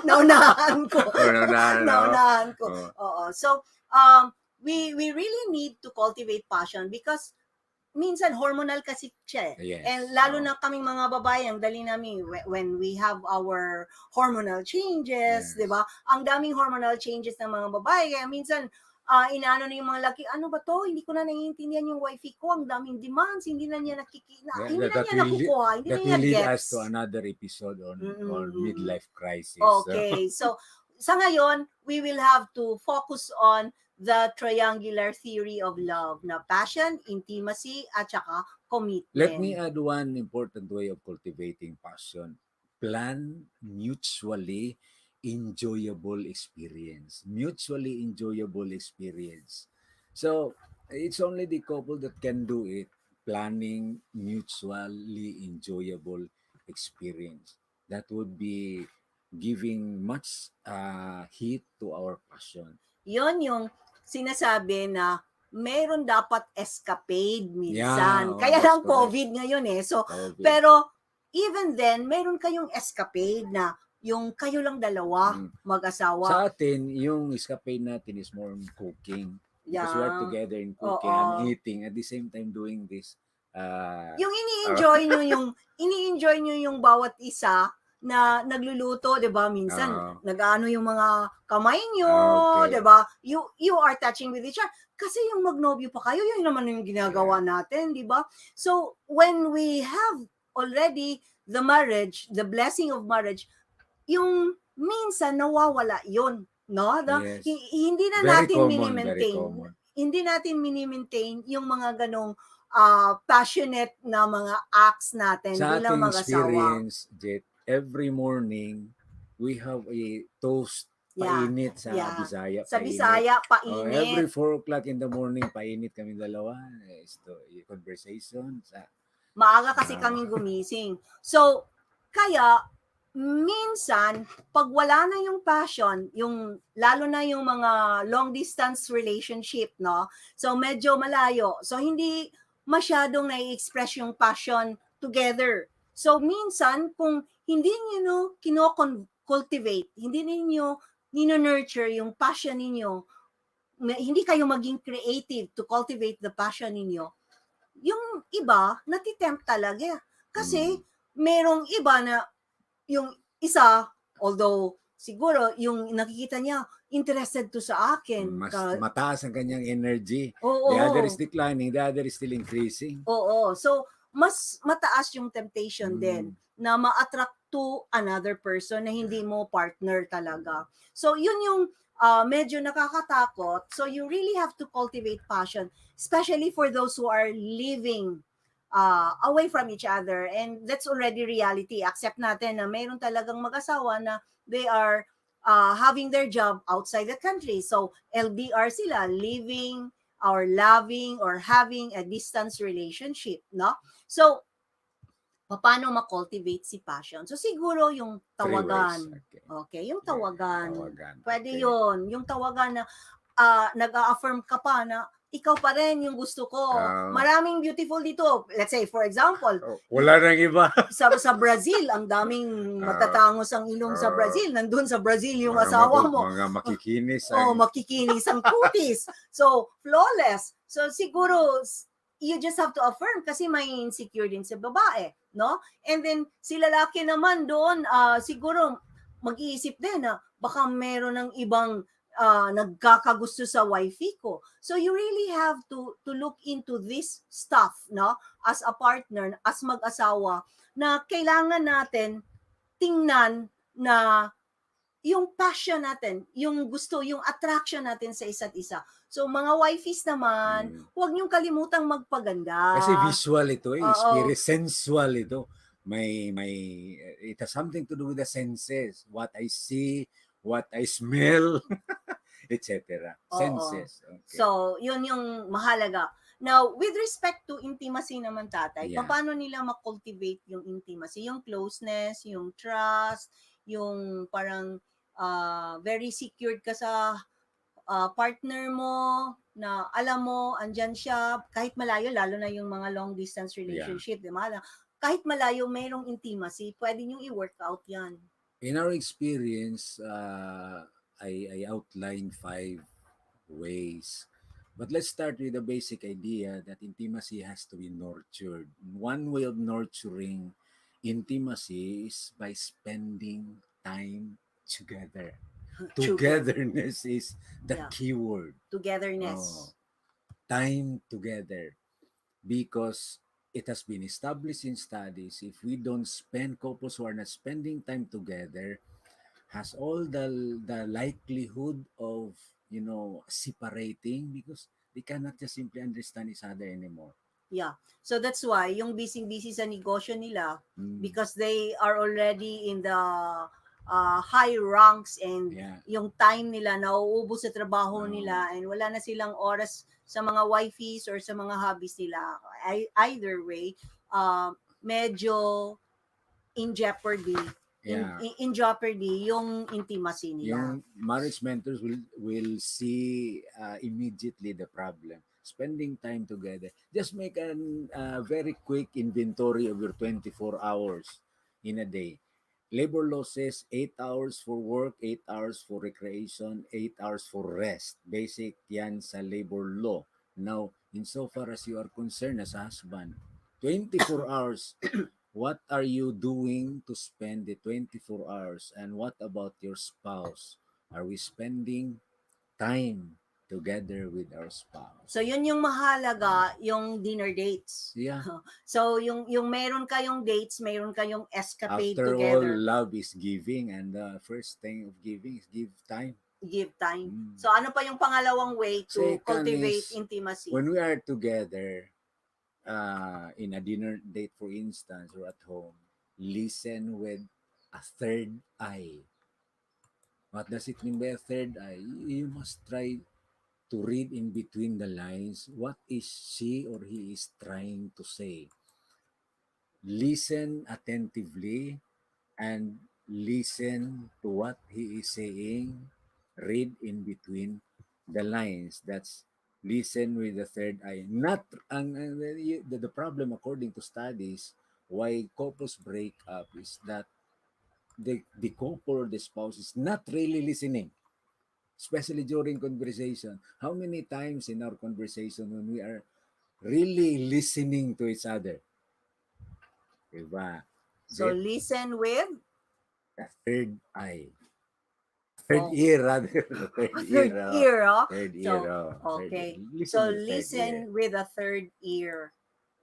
Speaker 1: Naunahan ko.
Speaker 2: Ano na, ano?
Speaker 1: Naunahan ko.
Speaker 2: Oh,
Speaker 1: Oo. So, we really need to cultivate passion because minsan hormonal kasi siya eh. And
Speaker 2: yes.
Speaker 1: lalo
Speaker 2: Oh,
Speaker 1: na kaming mga babae, ang dali namin when we have our hormonal changes, di
Speaker 2: yes.
Speaker 1: ba? Ang daming hormonal changes ng mga babae. Kaya minsan, inaano na yung mga laki, ano ba to? Hindi ko na naiintindihan yung wifey ko. Ang daming demands, hindi na niya hindi na niya nakukuha, hindi na
Speaker 2: That
Speaker 1: niya
Speaker 2: will lead us to
Speaker 1: gets.
Speaker 2: another episode on
Speaker 1: Mm-mm.
Speaker 2: midlife crisis. So,
Speaker 1: Okay. So, sa ngayon, we will have to focus on the triangular theory of love na passion, intimacy, at saka
Speaker 2: let me
Speaker 1: commitment.
Speaker 2: add one important way of cultivating passion. Plan mutually enjoyable experience. Mutually enjoyable experience. So, it's only the couple that can do it. Planning mutually enjoyable experience. That would be giving much heat to our passion.
Speaker 1: Yon yung sinasabi na meron dapat escapade
Speaker 2: Yeah,
Speaker 1: minsan.
Speaker 2: oh,
Speaker 1: Kaya
Speaker 2: that's
Speaker 1: lang
Speaker 2: correct.
Speaker 1: COVID ngayon eh. So,
Speaker 2: COVID.
Speaker 1: pero even then, meron kayong escapade na yung kayo lang dalawa,
Speaker 2: Mm.
Speaker 1: mag-asawa.
Speaker 2: Sa atin, yung escapade natin is more on cooking. Because we are
Speaker 1: Yeah.
Speaker 2: together in cooking and
Speaker 1: Oo.
Speaker 2: eating at the same time doing this.
Speaker 1: Yung
Speaker 2: Uh,
Speaker 1: ini-enjoy nyo yung bawat isa na nagluluto, 'di ba? Minsan
Speaker 2: uh,
Speaker 1: nag-aano yung mga kamay nyo, 'di
Speaker 2: okay.
Speaker 1: ba? You are touching with each other. Kasi yung magnobyo pa kayo, yun naman yung ginagawa
Speaker 2: Yeah.
Speaker 1: natin, 'di ba? So when we have already the marriage, the blessing of marriage, yung minsan nawawala yun, no?
Speaker 2: Yes.
Speaker 1: Hindi na
Speaker 2: Very
Speaker 1: natin
Speaker 2: common, very
Speaker 1: mini-maintain,
Speaker 2: common.
Speaker 1: yung mga ganong passionate na mga acts natin
Speaker 2: Sa
Speaker 1: bilang
Speaker 2: ating
Speaker 1: mag-asawa.
Speaker 2: experience, Jet, every morning, we have a toast,
Speaker 1: Yeah,
Speaker 2: painit sa
Speaker 1: yeah.
Speaker 2: Bisaya,
Speaker 1: Sa
Speaker 2: painit.
Speaker 1: Bisaya,
Speaker 2: Every
Speaker 1: painit.
Speaker 2: 4 o'clock in the morning, painit kami dalawa. Conversation.
Speaker 1: Maaga kasi kaming gumising. So, kaya, minsan, pag wala na yung passion, yung, lalo na yung mga long distance relationship, no? So, medyo malayo. So, hindi masyadong nai-express yung passion together. So, minsan, kung hindi niyo kino-cultivate, hindi ninyo nino-nurture yung passion ninyo, hindi kayo maging creative to cultivate the passion ninyo, yung iba, natitempt talaga. Kasi,
Speaker 2: Mm.
Speaker 1: merong iba na, yung isa, although, siguro, yung nakikita niya, interested to sa akin.
Speaker 2: Mas mataas ang kanyang energy.
Speaker 1: Oo.
Speaker 2: The other is declining, the other is still increasing.
Speaker 1: Oo. So, mas mataas yung temptation din na ma-attract to another person na hindi mo partner talaga. So, yun yung medyo nakakatakot. So, you really have to cultivate passion, especially for those who are living away from each other. And that's already reality. Accept natin na mayroon talagang mag-asawa na they are having their job outside the country. So, LDR sila, living or loving or having a distance relationship, no? So, paano ma-cultivate si passion? So, siguro yung
Speaker 2: 3 ways.
Speaker 1: tawagan.
Speaker 2: Okay.
Speaker 1: Okay, yung
Speaker 2: Yeah,
Speaker 1: tawagan.
Speaker 2: tawagan.
Speaker 1: Pwede
Speaker 2: Okay.
Speaker 1: yun. Yung tawagan na nag-a-affirm ka pa na ikaw pa rin yung gusto ko.
Speaker 2: Ah,
Speaker 1: Maraming beautiful dito. Let's say, for example,
Speaker 2: wala nang iba.
Speaker 1: sa Brazil, ang daming
Speaker 2: Ah,
Speaker 1: matatangos ang ilong sa
Speaker 2: ah,
Speaker 1: Brazil. Nandun sa Brazil yung
Speaker 2: mga
Speaker 1: asawa mo.
Speaker 2: mga makikinis
Speaker 1: Oh,
Speaker 2: ang
Speaker 1: makikinis ang kutis. So, flawless. So, siguro, you just have to affirm kasi may insecure din sa babae, no? And then, si lalaki naman doon, siguro, mag-iisip din na baka meron ng ibang nagkakagusto sa wifey ko. So, you really have to look into this stuff, no? As a partner, as mag-asawa, na kailangan natin tingnan na yung passion natin, yung gusto, yung attraction natin sa isa't isa. So, mga wifeys naman, huwag niyong kalimutang magpaganda.
Speaker 2: kasi visual ito
Speaker 1: Oo.
Speaker 2: spirit sensual ito. May it has something to do with the senses. What I see, what I smell, etc.
Speaker 1: Oo.
Speaker 2: Senses. Okay.
Speaker 1: So, yun yung mahalaga. Now, with respect to intimacy naman, tatay,
Speaker 2: Yeah.
Speaker 1: paano nila ma-cultivate yung intimacy? Yung closeness, yung trust, yung parang very secured ka sa partner mo, na alam mo, andyan siya, kahit malayo, lalo na yung mga long distance relationship, di ba? Kahit malayo, mayroong intimacy, pwede nyo i-work out yan.
Speaker 2: In our experience, I outlined 5 ways. But let's start with the basic idea that intimacy has to be nurtured. One way of nurturing intimacy is by spending time together. Togetherness is the
Speaker 1: Yeah.
Speaker 2: key word.
Speaker 1: Togetherness.
Speaker 2: Time together. Because it has been established in studies, if we don't spend, couples who are not spending time together has all the likelihood of separating because they cannot just simply understand each other anymore.
Speaker 1: Yeah. So that's why yung busy-busy sa negosyo nila,
Speaker 2: Mm.
Speaker 1: because they are already in the high ranks, and
Speaker 2: Yeah.
Speaker 1: yung time nila nauubos sa trabaho
Speaker 2: Oo.
Speaker 1: nila, and wala na silang oras sa mga wifeys or sa mga hobbies nila. Either way, medyo in jeopardy,
Speaker 2: Yeah.
Speaker 1: in jeopardy yung intimacy nila.
Speaker 2: Yung marriage mentors will see immediately the problem. Spending time together. Just make a very quick inventory of your 24 hours in a day. Labor law says 8 hours for work, 8 hours for recreation, 8 hours for rest. Basic yan sa labor law. Now, insofar as you are concerned as a husband, 24 hours, what are you doing to spend the 24 hours? And what about your spouse? Are we spending time together with our spouse?
Speaker 1: So yun yung mahalaga, yung dinner dates.
Speaker 2: Yeah.
Speaker 1: So yung meron kayong dates, meron kayong escapade
Speaker 2: After all,
Speaker 1: together.
Speaker 2: love is giving, and the first thing of giving is give time.
Speaker 1: Give time. So ano pa yung pangalawang way to
Speaker 2: Second
Speaker 1: cultivate
Speaker 2: is,
Speaker 1: intimacy?
Speaker 2: when we are together, in a dinner date, for instance, or at home, listen with a third eye. What does it mean by a third eye? You must try to read in between the lines what is she or he is trying to say. Listen attentively and listen to what he is saying. Read in between the lines. That's listen with the third eye. Not the problem, according to studies, why couples break up is that the couple or the spouse is not really listening, especially during conversation. How many times in our conversation when we are really listening to each other? Diba?
Speaker 1: So listen with
Speaker 2: The third eye. Third ear, rather. The third
Speaker 1: third ear.
Speaker 2: Third
Speaker 1: So,
Speaker 2: ear.
Speaker 1: okay.
Speaker 2: Listen
Speaker 1: So
Speaker 2: with the third ear.
Speaker 1: listen with a third ear.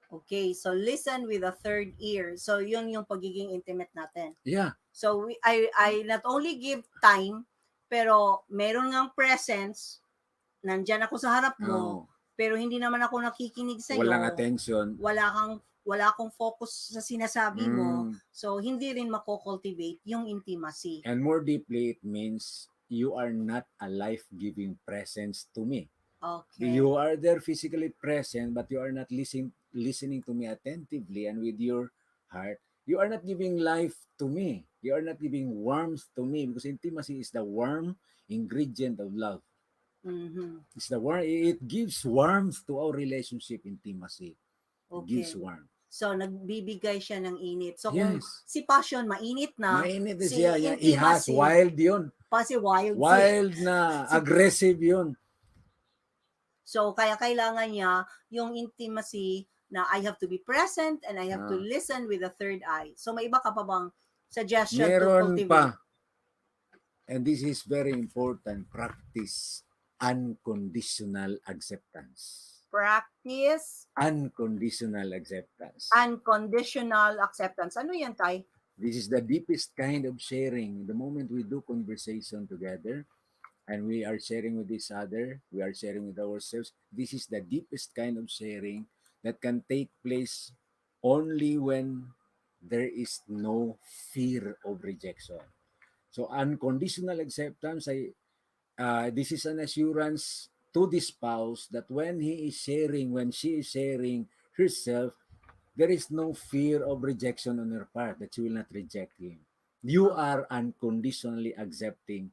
Speaker 1: Okay, so listen with a third ear. So yun yung pagiging intimate natin.
Speaker 2: Yeah.
Speaker 1: So I not only give time, pero meron ngang presence, nandyan ako sa harap mo, pero hindi naman ako nakikinig sa iyo.
Speaker 2: Walang attention.
Speaker 1: Wala akong focus sa sinasabi mo. So hindi rin mako-cultivate yung intimacy.
Speaker 2: And more deeply, it means you are not a life-giving presence to me.
Speaker 1: Okay.
Speaker 2: You are there physically present, but you are not listening to me attentively and with your heart. You are not giving life to me. You are not giving warmth to me, because intimacy is the warm ingredient of love.
Speaker 1: Mhm.
Speaker 2: It's the warm. It gives warmth to our relationship, intimacy. It gives
Speaker 1: Okay.
Speaker 2: warmth.
Speaker 1: So, nagbibigay siya ng init. So, kung
Speaker 2: Yes.
Speaker 1: si passion mainit na,
Speaker 2: Mainit na
Speaker 1: si
Speaker 2: siya. Ihas.
Speaker 1: intimacy,
Speaker 2: Wild yun.
Speaker 1: si wild si,
Speaker 2: Wild na.
Speaker 1: si
Speaker 2: Aggressive yun.
Speaker 1: So, kaya kailangan niya yung intimacy na I have to be present and I have to
Speaker 2: Ah.
Speaker 1: listen with the third eye. So, may iba ka pa bang suggestion to
Speaker 2: Meron
Speaker 1: cultivate?
Speaker 2: pa. And this is very important. Practice unconditional acceptance.
Speaker 1: Practice
Speaker 2: Unconditional acceptance.
Speaker 1: unconditional acceptance. Ano yan, Tay?
Speaker 2: This is the deepest kind of sharing. The moment we do conversation together and we are sharing with each other, we are sharing with ourselves, this is the deepest kind of sharing that can take place only when there is no fear of rejection. So unconditional acceptance, this is an assurance to the spouse that when when she is sharing herself, there is no fear of rejection on her part, that she will not reject him. You are unconditionally accepting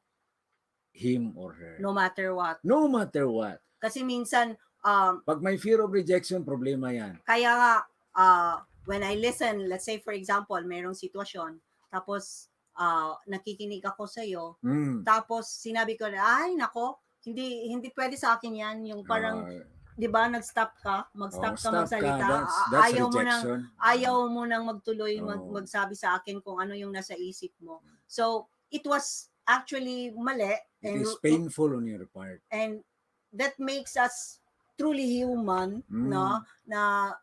Speaker 2: him or her.
Speaker 1: No matter what.
Speaker 2: No matter what.
Speaker 1: Kasi minsan,
Speaker 2: Pag may fear of rejection, problema yan.
Speaker 1: kaya nga, when I listen, let's say for example, merong sitwasyon, tapos nakikinig ako sa iyo, tapos sinabi ko na, ay nako, hindi pwede sa akin yan, yung parang 'di ba, mag-stop ka magsalita.
Speaker 2: That's
Speaker 1: Ayaw
Speaker 2: rejection.
Speaker 1: mo nang magtuloy magsabi sa akin kung ano yung nasa isip mo. So, it was actually mali.
Speaker 2: It is painful on your part.
Speaker 1: And that makes us truly human, no, na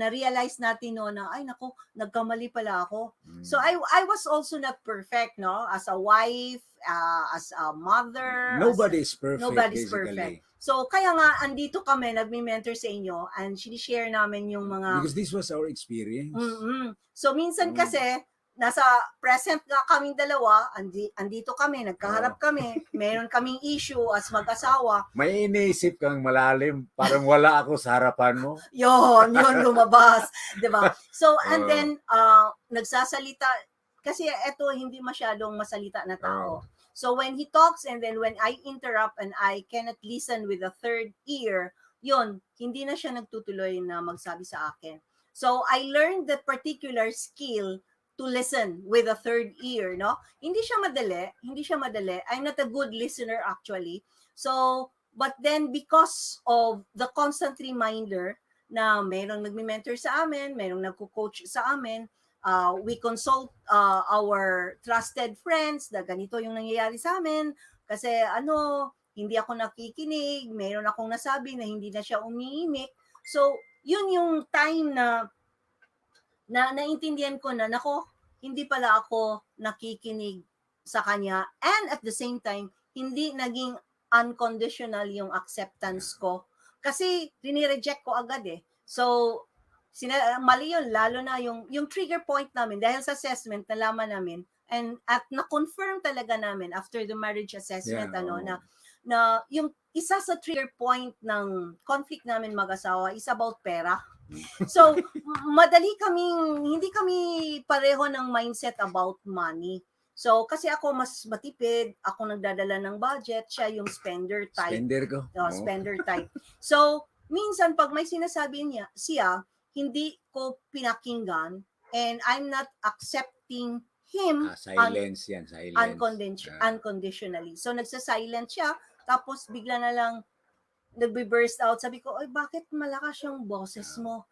Speaker 1: realize natin no na ay nako, nagkamali pala ako. So I was also not perfect, no, as a wife, as a mother.
Speaker 2: Nobody's perfect.
Speaker 1: Nobody's
Speaker 2: basically.
Speaker 1: perfect. So kaya nga andito kami nagme-mentor sa inyo and sinishare namin yung mga
Speaker 2: because this was our experience.
Speaker 1: So minsan kasi nasa present nga kaming dalawa, andito kami, nagkaharap kami, meron kaming issue as mag-asawa.
Speaker 2: May iniisip kang malalim, parang wala ako sa harapan mo.
Speaker 1: Yon lumabas, 'di ba? So and then nagsasalita kasi eto hindi masyadong masalita na tao. So when he talks and then when I interrupt and I cannot listen with the third ear, yon hindi na siya nagtutuloy na magsabi sa akin. So I learned that particular skill to listen with a third ear, no? Hindi siya madali. I'm not a good listener actually. So, but then because of the constant reminder na mayroong nagme-mentor sa amin, mayroong nagko-coach sa amin, we consult our trusted friends na ganito yung nangyayari sa amin kasi hindi ako nakikinig, mayroon akong nasabi na hindi na siya umiimik. So, yun yung time na naintindihan ko na, nako, hindi pala ako nakikinig sa kanya. And at the same time, hindi naging unconditional yung acceptance ko. Kasi, rinireject ko agad eh. So, mali yun, lalo na yung trigger point namin, dahil sa assessment, nalaman namin, at na-confirm talaga namin after the marriage assessment, na yung isa sa trigger point ng conflict namin mag-asawa is about pera. So, hindi kami pareho ng mindset about money. So, kasi ako mas matipid, ako nagdadala ng budget, siya yung spender type.
Speaker 2: Spender ko.
Speaker 1: Spender type. So, minsan pag may sinasabi siya, hindi ko pinakinggan and I'm not accepting him
Speaker 2: silence.
Speaker 1: Unconditionally. So, nagsa-silent siya, tapos bigla na lang nagbe-burst out. Sabi ko, ay, bakit malakas yung boses mo?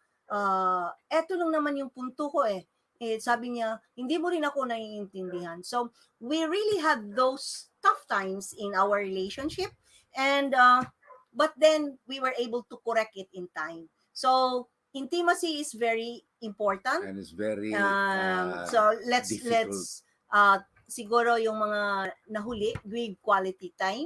Speaker 1: Eto lang naman yung punto ko eh. Sabi niya, hindi mo rin ako naiintindihan. So, we really had those tough times in our relationship. And, but then, we were able to correct it in time. So, intimacy is very important.
Speaker 2: And it's very
Speaker 1: so, let's siguro yung mga nahuli, give quality time.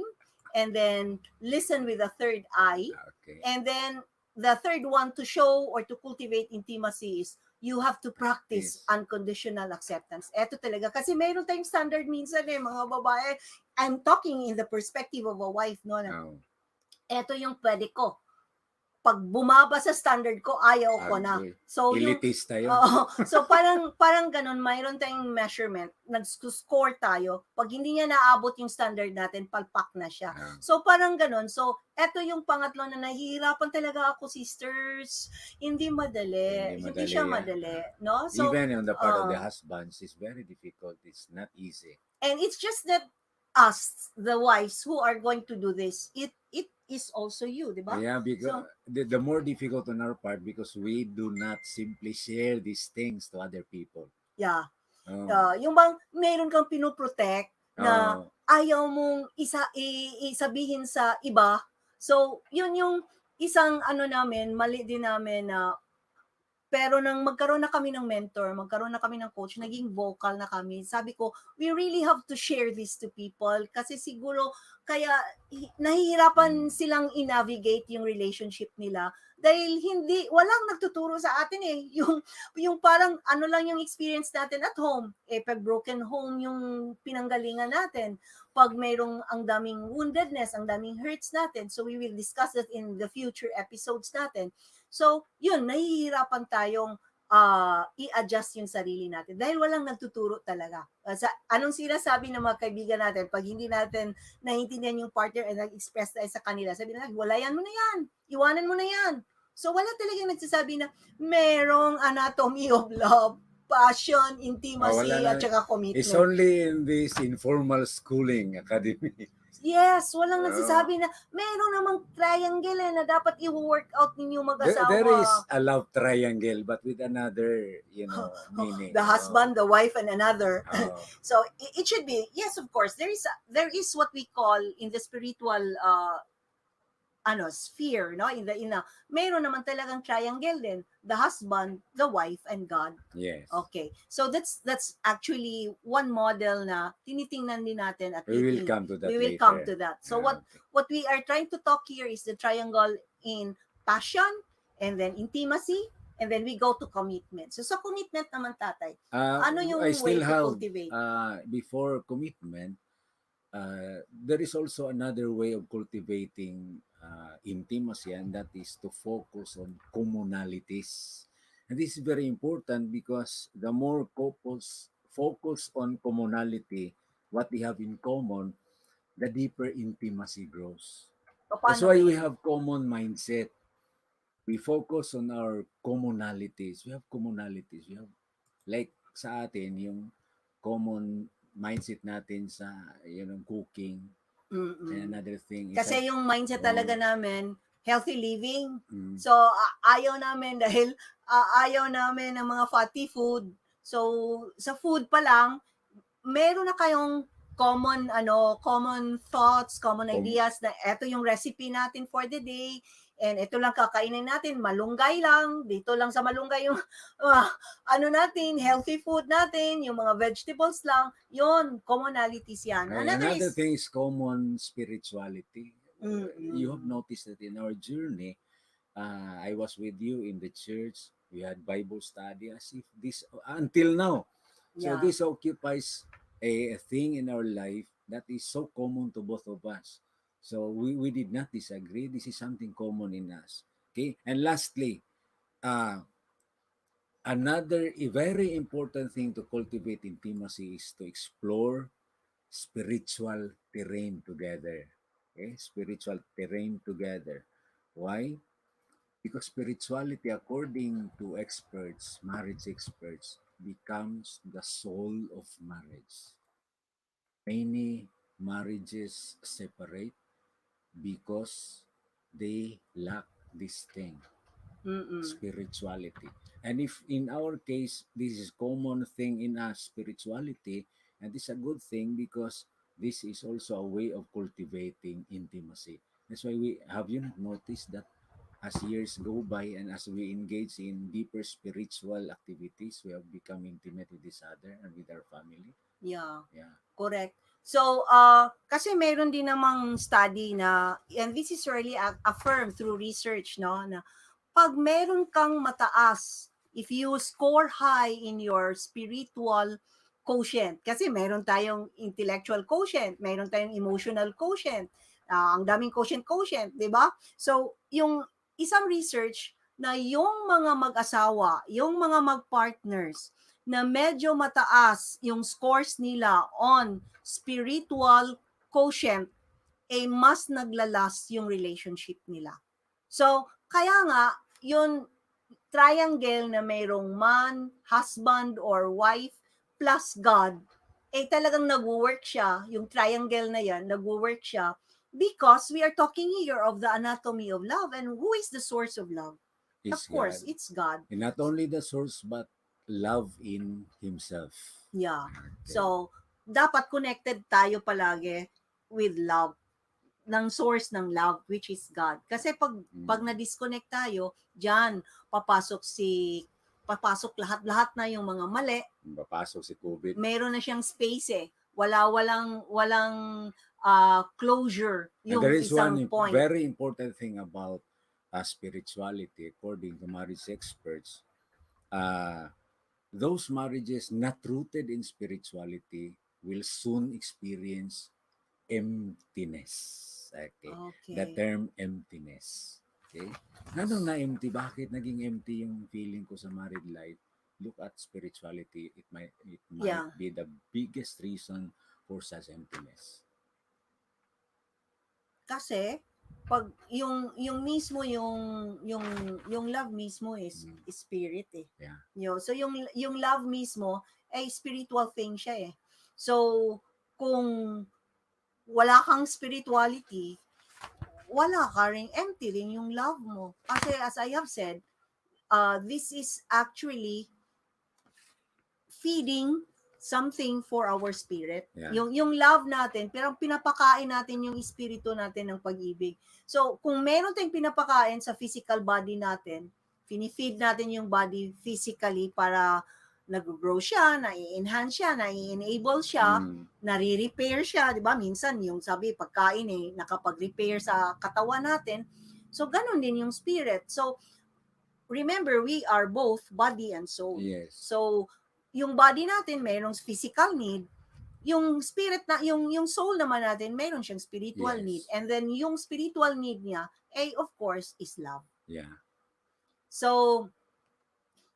Speaker 1: And then listen with a third eye.
Speaker 2: Okay.
Speaker 1: And then the third one to show or to cultivate intimacy is you have to practice unconditional acceptance. Eto talaga. Kasi mayroon tayong standard minsan mga babae. I'm talking in the perspective of a wife, no? Eto yung pwede ko. pag bumaba sa standard ko, ayaw ko na.
Speaker 2: Agoy.
Speaker 1: So yung
Speaker 2: Elitista yun.
Speaker 1: so parang ganun, mayroon tayong measurement, nag-score tayo. Pag hindi niya naabot yung standard natin, palpak na siya.
Speaker 2: Ah,
Speaker 1: So parang ganun. So eto yung pangatlo na nahihirapan talaga ako, sisters. Hindi madali.
Speaker 2: hindi
Speaker 1: Hindi
Speaker 2: madali
Speaker 1: siya
Speaker 2: yan.
Speaker 1: madali, no? So
Speaker 2: Even on the part of the
Speaker 1: uh,
Speaker 2: husbands, it's very difficult. It's not easy.
Speaker 1: and it's just that us, the wives, who are going to do this. It is also you, di ba?
Speaker 2: Yeah, because
Speaker 1: So
Speaker 2: the more difficult on our part because we do not simply share these things to other people.
Speaker 1: yeah.
Speaker 2: Oh,
Speaker 1: Yung bang meron kang pinoprotect na
Speaker 2: oh,
Speaker 1: ayaw mong isabihin sa iba. So, yun yung isang ano namin, mali din namin na pero nang magkaroon na kami ng mentor, magkaroon na kami ng coach, naging vocal na kami. Sabi ko, we really have to share this to people kasi siguro kaya nahihirapan
Speaker 2: mm,
Speaker 1: silang i-navigate yung relationship nila dahil hindi walang nagtuturo sa atin eh. Yung parang ano lang yung experience natin at home. Eh pag broken home yung pinanggalingan natin, pag mayroong ang daming woundedness, ang daming hurts natin. So we will discuss that in the future episodes natin. So, yun, nahihirapan tayong i-adjust yung sarili natin dahil walang nagtuturo talaga. Sa anong sinasabi ng mga kaibigan natin pag hindi natin naiintindihan yung partner and nag-express tayo sa kanila, sabi nila, walayan mo na yan, iwanan mo na yan. So, wala talagang nagsasabi na merong anatomy of love, passion,
Speaker 2: wala
Speaker 1: intimacy,
Speaker 2: na.
Speaker 1: at saka
Speaker 2: It's
Speaker 1: commitment.
Speaker 2: only in this informal schooling academy.
Speaker 1: Yes, walang
Speaker 2: Uh,
Speaker 1: nagsasabi na meron namang triangle na dapat i-work out ninyo
Speaker 2: there is
Speaker 1: mag-asawa.
Speaker 2: a love triangle, but with another, meaning.
Speaker 1: The husband, the wife, and another.
Speaker 2: Oh,
Speaker 1: So it should be, yes, of course. There is what we call in the spiritual sphere, no? In the mayroon naman talagang triangle din. The husband, the wife, and God.
Speaker 2: yes.
Speaker 1: Okay. So that's actually one model na tinitingnan din natin at
Speaker 2: We will come to that
Speaker 1: we will
Speaker 2: later.
Speaker 1: come to that. So
Speaker 2: Ah, okay.
Speaker 1: what we are trying to talk here is the triangle in passion, and then intimacy, and then we go to commitment. So sa commitment naman, tatay, ano yung
Speaker 2: I
Speaker 1: way
Speaker 2: still
Speaker 1: to
Speaker 2: have,
Speaker 1: cultivate?
Speaker 2: before commitment, there is also another way of cultivating intimacy, and that is to focus on commonalities. And this is very important because the more couples focus on commonality, what they have in common, the deeper intimacy grows. That's
Speaker 1: Paano ba
Speaker 2: why we
Speaker 1: yun?
Speaker 2: have common mindset. We focus on our commonalities. We have commonalities. We have, like sa atin, yung common mindset natin sa, cooking. And another thing is
Speaker 1: Kasi yung mindset talaga namin, healthy living.
Speaker 2: mm,
Speaker 1: So, ayaw namin dahil ayaw namin ng mga fatty food. So, sa food pa lang, meron na kayong common thoughts, common
Speaker 2: com-
Speaker 1: ideas na eto yung recipe natin for the day, and ito lang kakainin natin, malunggay lang, dito lang sa malunggay yung uh, natin, healthy food natin, yung mga vegetables lang, yon commonalities yan. Another
Speaker 2: another
Speaker 1: is,
Speaker 2: thing is common spirituality. You have
Speaker 1: mm,
Speaker 2: noticed that in our journey, I was with you in the church. We had Bible study as if this until now. So
Speaker 1: yeah,
Speaker 2: this occupies a thing in our life that is so common to both of us. So we did not disagree. This is something common in us. Okay. And lastly, uh, another very important thing to cultivate intimacy is to explore spiritual terrain together. Okay? Spiritual terrain together. Why? Because spirituality, according to experts, marriage experts, becomes the soul of marriage. Many marriages separate because they lack this thing,
Speaker 1: mm,
Speaker 2: spirituality. And if in our case, this is common thing in us, spirituality, and it's a good thing because this is also a way of cultivating intimacy. That's why we have you not noticed that as years go by and as we engage in deeper spiritual activities, we have become intimate with each other and with our family.
Speaker 1: yeah.
Speaker 2: Yeah.
Speaker 1: Correct. So, kasi meron din namang study na, and this is really affirmed through research, no, na pag meron kang mataas, if you score high in your spiritual quotient, kasi meron tayong intellectual quotient, meron tayong emotional quotient, ang daming quotient, di ba? So, yung isang research na yung mga mag-asawa, yung mga mag-partners na medyo mataas yung scores nila on spiritual quotient, mas naglalas yung relationship nila. So, kaya nga, yung triangle na mayroong man, husband, or wife plus God, talagang nag-work siya, yung triangle na yan, nag-work siya because we are talking here of the anatomy of love, and who is the source of love? Of
Speaker 2: Is
Speaker 1: course,
Speaker 2: God.
Speaker 1: it's God.
Speaker 2: And not only the source, but love in Himself.
Speaker 1: Yeah.
Speaker 2: Okay.
Speaker 1: So, dapat connected tayo palagi with love, ng source ng love, which is God. Kasi pag na-disconnect tayo, diyan papasok lahat-lahat na yung mga mali.
Speaker 2: Papasok si COVID.
Speaker 1: Meron na siyang space walang closure
Speaker 2: And
Speaker 1: yung
Speaker 2: there is
Speaker 1: isang
Speaker 2: one
Speaker 1: point.
Speaker 2: very important thing about spirituality, according to marriage experts. Those marriages not rooted in spirituality will soon experience emptiness. Okay. The
Speaker 1: Okay.
Speaker 2: term emptiness. Okay. Anong na-empty? Bakit naging empty yung feeling ko sa married life? Look at spirituality. It might
Speaker 1: Yeah.
Speaker 2: be the biggest reason for such emptiness.
Speaker 1: Kasi pag yung mismo yung love mismo is spirit
Speaker 2: Yeah.
Speaker 1: So yung love mismo ay spiritual thing siya So kung wala kang spirituality, wala ka ring empty rin yung love mo. Kasi as I have said, this is actually feeding something for our spirit.
Speaker 2: Yeah.
Speaker 1: Yung love natin, pero pinapakain natin yung espiritu natin ng pag-ibig. So, kung meron tayong pinapakain sa physical body natin, finifeed natin yung body physically para nag-grow siya, na-enhance siya, na-enable siya, nare-repair siya, di ba? Minsan, yung sabi, pagkain nakapag-repair sa katawan natin. So, ganun din yung spirit. So, remember, we are both body and soul.
Speaker 2: Yes.
Speaker 1: So, yung body natin mayroong physical need, yung spirit na yung soul naman natin mayroon siyang spiritual
Speaker 2: Yes.
Speaker 1: need, and then yung spiritual need niya of course is love.
Speaker 2: Yeah.
Speaker 1: So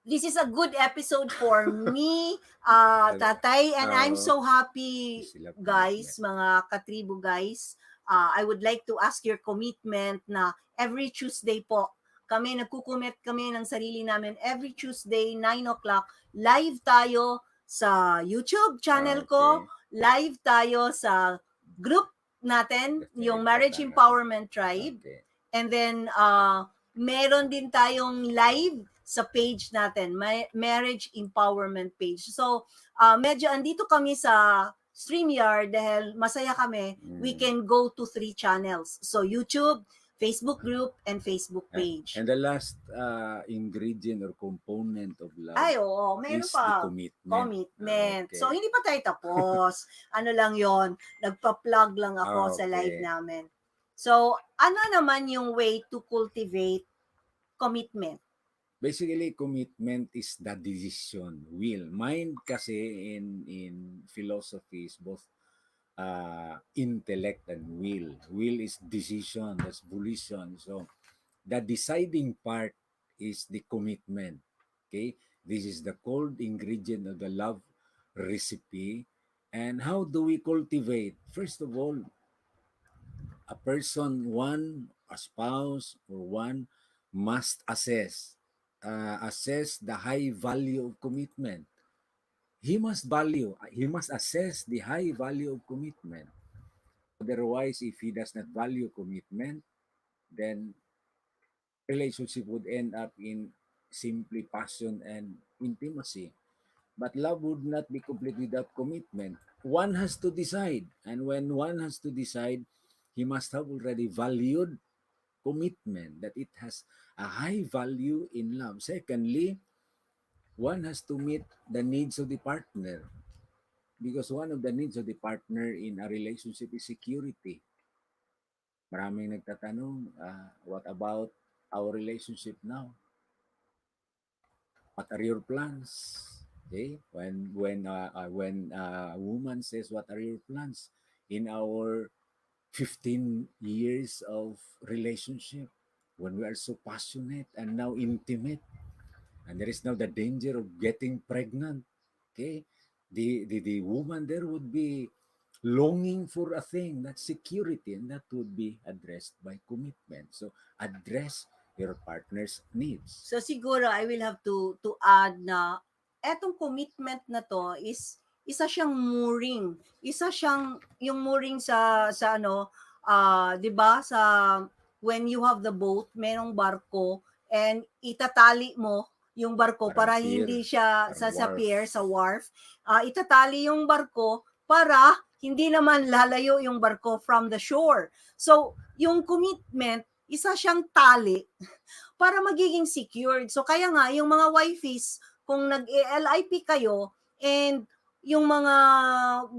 Speaker 1: this is a good episode for me, Tatay, and I'm so happy, guys, mga katribo guys. I would like to ask your commitment na every Tuesday po, nagkukumit kami ng sarili namin. Every Tuesday, 9 o'clock, live tayo sa YouTube channel ko, live tayo sa group natin, yung Marriage Empowerment Tribe.
Speaker 2: Okay.
Speaker 1: And then, meron din tayong live sa page natin, Marriage Empowerment page. So, medyo andito kami sa StreamYard dahil masaya kami. We can go to 3 channels. So, YouTube, Facebook group, and Facebook page.
Speaker 2: And the last ingredient or component of love
Speaker 1: meron
Speaker 2: is
Speaker 1: pa.
Speaker 2: the commitment.
Speaker 1: Commitment.
Speaker 2: Okay.
Speaker 1: So, hindi pa tayo tapos. Ano lang yon, nagpa-plug lang ako sa
Speaker 2: Okay.
Speaker 1: live namin. So, ano naman yung way to cultivate commitment?
Speaker 2: Basically, commitment is the decision, will. Mind kasi in philosophy is both intellect and will. Will is decision, that's volition. So, the deciding part is the commitment. Okay? This is the cold ingredient of the love recipe. And how do we cultivate? First of all, a person, a spouse, or one must assess the high value of commitment. He must assess the high value of commitment. Otherwise, if he does not value commitment, then relationship would end up in simply passion and intimacy. But love would not be complete without commitment. One has to decide. And when one has to decide, he must have already valued commitment, that it has a high value in love. Secondly, one has to meet the needs of the partner, because one of the needs of the partner in a relationship is security. Maraming nagtatanong, what about our relationship now? What are your plans? Okay, when a woman says, "What are your plans in our 15 years of relationship?" when we are so passionate and now intimate, and there is now the danger of getting pregnant, okay, the woman there would be longing for a thing, that's security, and that would be addressed by commitment. So address your partner's needs.
Speaker 1: So siguro I will have to add na etong commitment na to is isa siyang mooring. Isa siyang yung mooring sa ano 'di ba sa when you have the boat, merong barko and itatali mo yung barko
Speaker 2: Parang
Speaker 1: para
Speaker 2: pier,
Speaker 1: hindi siya
Speaker 2: parang
Speaker 1: sa
Speaker 2: wharf.
Speaker 1: pier, sa wharf. Itatali yung barko para hindi naman lalayo yung barko from the shore. So, yung commitment, isa siyang tali para magiging secured. So kaya nga yung mga wifeys kung nag-LIP kayo and yung mga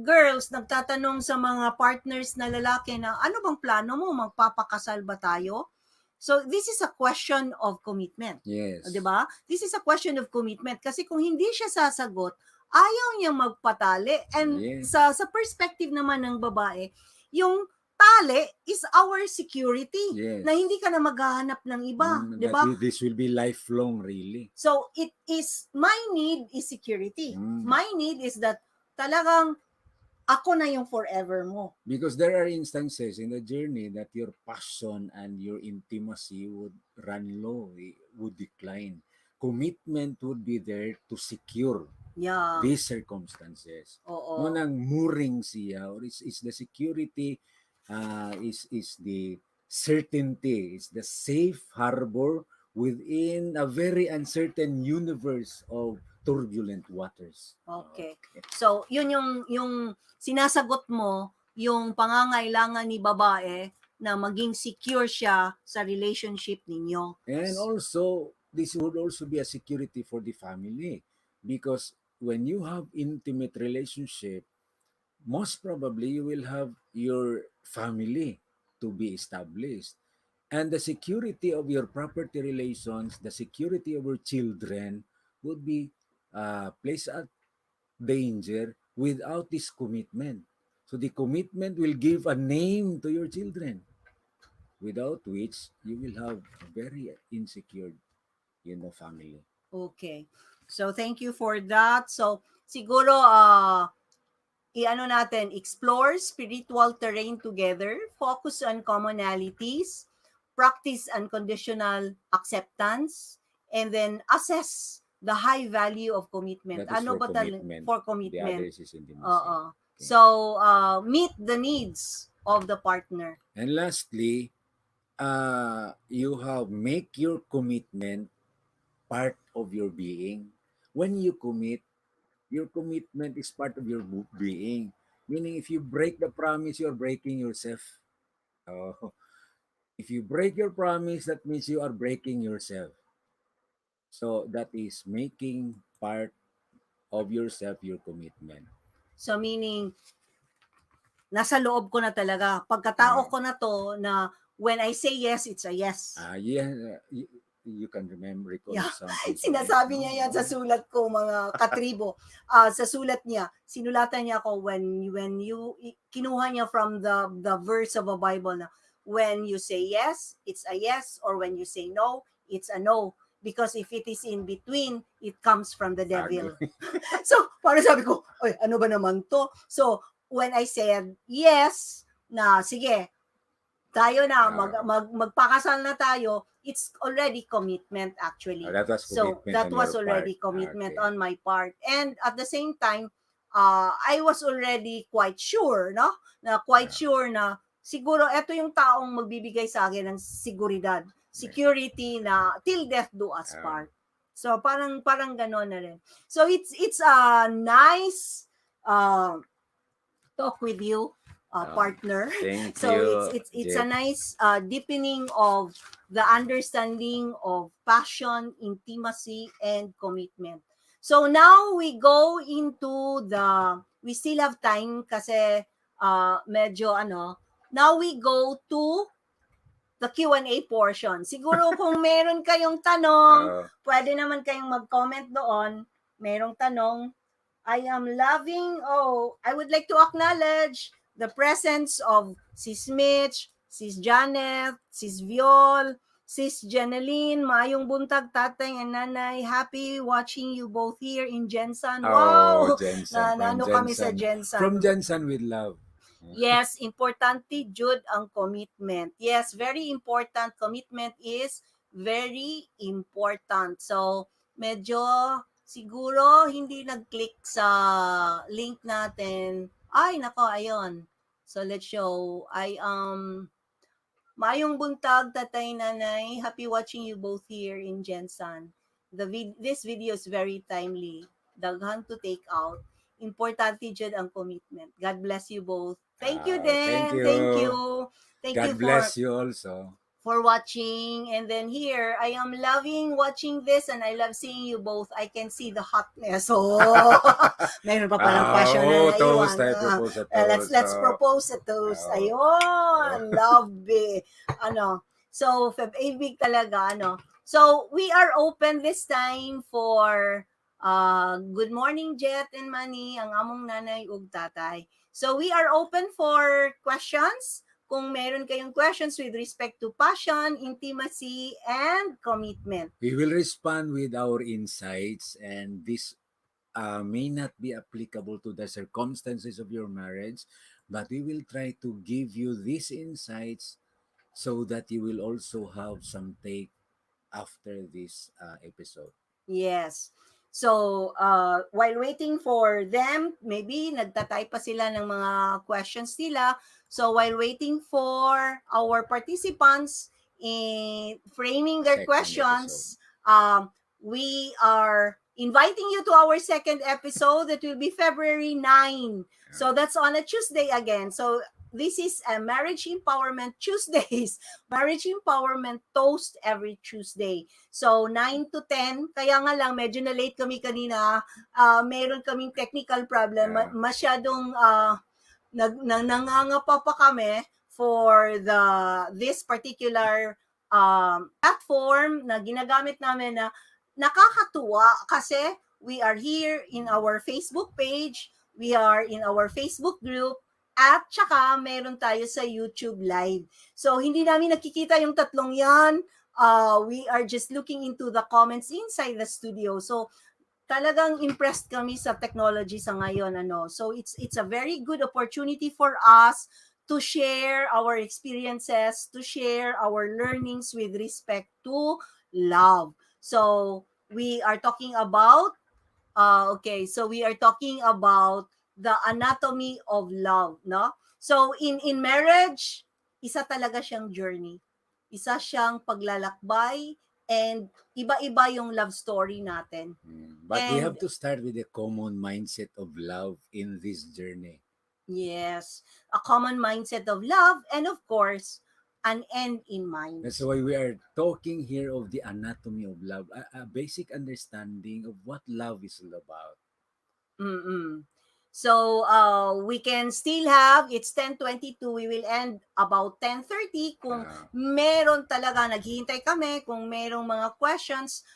Speaker 1: girls nagtatanong sa mga partners na lalaki na ano bang plano mo, magpapakasal ba tayo? So this is a question of commitment.
Speaker 2: Yes.
Speaker 1: 'Di ba? This is a question of commitment kasi kung hindi siya sasagot, ayaw niyang magpatali. And
Speaker 2: Yes.
Speaker 1: sa perspective naman ng babae, yung tali is our security
Speaker 2: Yes.
Speaker 1: na hindi ka na maghahanap ng iba, 'di ba?
Speaker 2: This will be lifelong, really.
Speaker 1: So it is my need is security. My need is that talagang ako na yung forever mo.
Speaker 2: Because there are instances in the journey that your passion and your intimacy would run low, would decline. Commitment would be there to secure these circumstances.
Speaker 1: Oo.
Speaker 2: Nang mooring siya, or is the security, is the certainty, is the safe harbor within a very uncertain universe of turbulent waters.
Speaker 1: Okay. So, yun yung sinasagot mo yung pangangailangan ni babae na maging secure siya sa relationship ninyo.
Speaker 2: And also, this would also be a security for the family, because when you have intimate relationship, most probably you will have your family to be established. And the security of your property relations, the security of your children would be placed at danger without this commitment. So the commitment will give a name to your children, without which you will have a very insecure, family.
Speaker 1: Okay. So, thank you for that. So, siguro, i-ano natin, explore spiritual terrain together, focus on commonalities, practice unconditional acceptance, and then assess the high value of commitment.
Speaker 2: That is
Speaker 1: Ano
Speaker 2: for
Speaker 1: ba
Speaker 2: commitment.
Speaker 1: for
Speaker 2: The
Speaker 1: commitment?
Speaker 2: others is intimacy.
Speaker 1: Oo.
Speaker 2: Okay.
Speaker 1: So, meet the needs of the partner.
Speaker 2: And lastly, you have make your commitment part of your being. When you commit, your commitment is part of your being. Meaning, if you break the promise, you're breaking yourself. Oh, if you break your promise, that means you are breaking yourself. So that is making part of yourself your commitment.
Speaker 1: So, meaning, nasa loob ko na talaga. Pagkatao ko na to na when I say yes, it's a yes.
Speaker 2: Yeah, you can recall something.
Speaker 1: Sinasabi niya yan sa sulat ko, mga katribo. Sa sulat niya, sinulatan niya ako when you kinuha niya from the verse of a Bible na when you say yes, it's a yes, or when you say no, it's a no. Because if it is in between, it comes from the devil. So, parang sabi ko, oy, ano ba naman to? So, when I said yes, na sige, tayo na, magpakasal na tayo, it's already commitment actually.
Speaker 2: That was
Speaker 1: so,
Speaker 2: commitment
Speaker 1: that
Speaker 2: on
Speaker 1: was
Speaker 2: your
Speaker 1: already
Speaker 2: part.
Speaker 1: commitment
Speaker 2: Okay.
Speaker 1: on my part. And at the same time, I was already quite sure, no? Na quite sure na siguro ito yung taong magbibigay sa akin ng seguridad, security na till death do us part. So parang gano'n na rin. So it's a nice talk with you, partner.
Speaker 2: Thank
Speaker 1: So
Speaker 2: you,
Speaker 1: it's a nice deepening of the understanding of passion, intimacy, and commitment. So now we go into we still have time kasi medyo now we go to the Q&A portion. Siguro kung meron kayong tanong, pwede naman kayong mag-comment doon. Merong tanong, I am loving, I would like to acknowledge the presence of Sis Mitch, Sis Janet, Sis Viol, Sis Janeline, maayong buntag tatay and nanay. Happy watching you both here in Jensen.
Speaker 2: Oh,
Speaker 1: Wow!
Speaker 2: Jensen, from
Speaker 1: Naano kami sa
Speaker 2: Jensen. From
Speaker 1: Jensen.
Speaker 2: Jensen with love.
Speaker 1: Yes, importante jud ang commitment. Yes, very important. Commitment is very important. So, medyo siguro hindi nag-click sa link natin. Ay, nako, ayun. So, let's show. Mayong buntag, tatay, nanay. Happy watching you both here in Jensen. This video is very timely. Daghang to take out. Importante dyan ang commitment. God bless you both. Thank you
Speaker 2: Thank
Speaker 1: then.
Speaker 2: you.
Speaker 1: Thank you. Thank you
Speaker 2: God bless you also.
Speaker 1: for watching. And then here, I am loving watching this and I love seeing you both. I can see the hotness. Oh, mayroon pa palang passion na naiwan.
Speaker 2: Toast, I propose a
Speaker 1: Let's
Speaker 2: toast.
Speaker 1: propose a toast. Ayun, love it. Ano, so Feb-Ibig talaga, ano. So, we are open this time for good morning, Jet and Manny, ang among nanay ug tatay. So, we are open for questions. Kung meron kayong questions with respect to passion, intimacy, and commitment.
Speaker 2: We will respond with our insights, and this may not be applicable to the circumstances of your marriage, but we will try to give you these insights so that you will also have some take after this episode.
Speaker 1: Yes. So, while waiting for them, maybe nagtatay pa sila ng mga questions nila. So, while waiting for our participants in framing their
Speaker 2: Second
Speaker 1: questions, we are inviting you to our second episode that will be February 9. So, that's on a Tuesday again. So, this is a Marriage Empowerment Tuesdays. Marriage Empowerment Toast every Tuesday. So, 9 to 10. Kaya nga lang, medyo na late kami kanina. Meron kaming technical problem. Masyadong nangangapa pa kami for this particular platform na ginagamit namin na nakakatuwa kasi we are here in our Facebook page, we are in our Facebook group, at saka meron tayo sa YouTube Live. So, hindi namin nakikita yung tatlong yan. We are just looking into the comments inside the studio. So, talagang impressed kami sa technology sa ngayon. So, it's a very good opportunity for us to share our experiences, to share our learnings with respect to love. So, we are talking about we are talking about the anatomy of love, no? So in marriage, isa talaga siyang journey. Isa siyang paglalakbay and iba-iba yung love story natin.
Speaker 2: But we have to start with a common mindset of love in this journey.
Speaker 1: Yes, a common mindset of love and of course, an end in mind.
Speaker 2: That's why we are talking here of the anatomy of love, a basic understanding of what love is all about.
Speaker 1: So, we can still have, it's 10:22, we will end about 10:30. Kung meron talaga, naghihintay kami, kung merong mga questions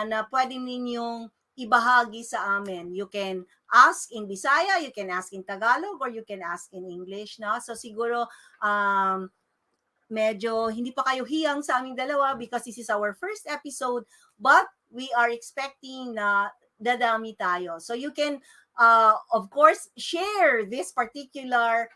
Speaker 1: na pwede ninyong ibahagi sa amin. You can ask in Bisaya, you can ask in Tagalog, or you can ask in English. No? So, siguro, medyo hindi pa kayo hiyang sa aming dalawa because this is our first episode, but we are expecting na dadami tayo. So, you can of course, share this particular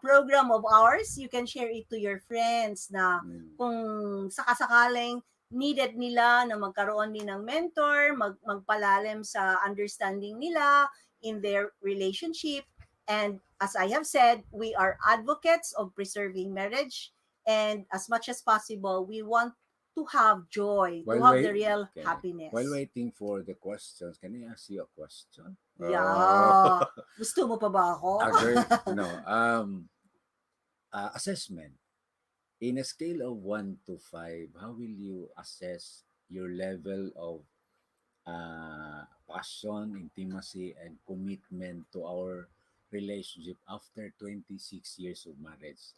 Speaker 1: program of ours. You can share it to your friends na kung sakasakaling needed nila na magkaroon din ng mentor, magpalalim sa understanding nila in their relationship. And as I have said, we are advocates of preserving marriage. And as much as possible, we want to have joy, to have the real happiness.
Speaker 2: While waiting for the questions, can I ask you a question?
Speaker 1: Yeah. Gusto mo pa ba ako?
Speaker 2: No. Assessment. In a scale of 1 to 5, how will you assess your level of passion, intimacy, and commitment to our relationship after 26 years of marriage?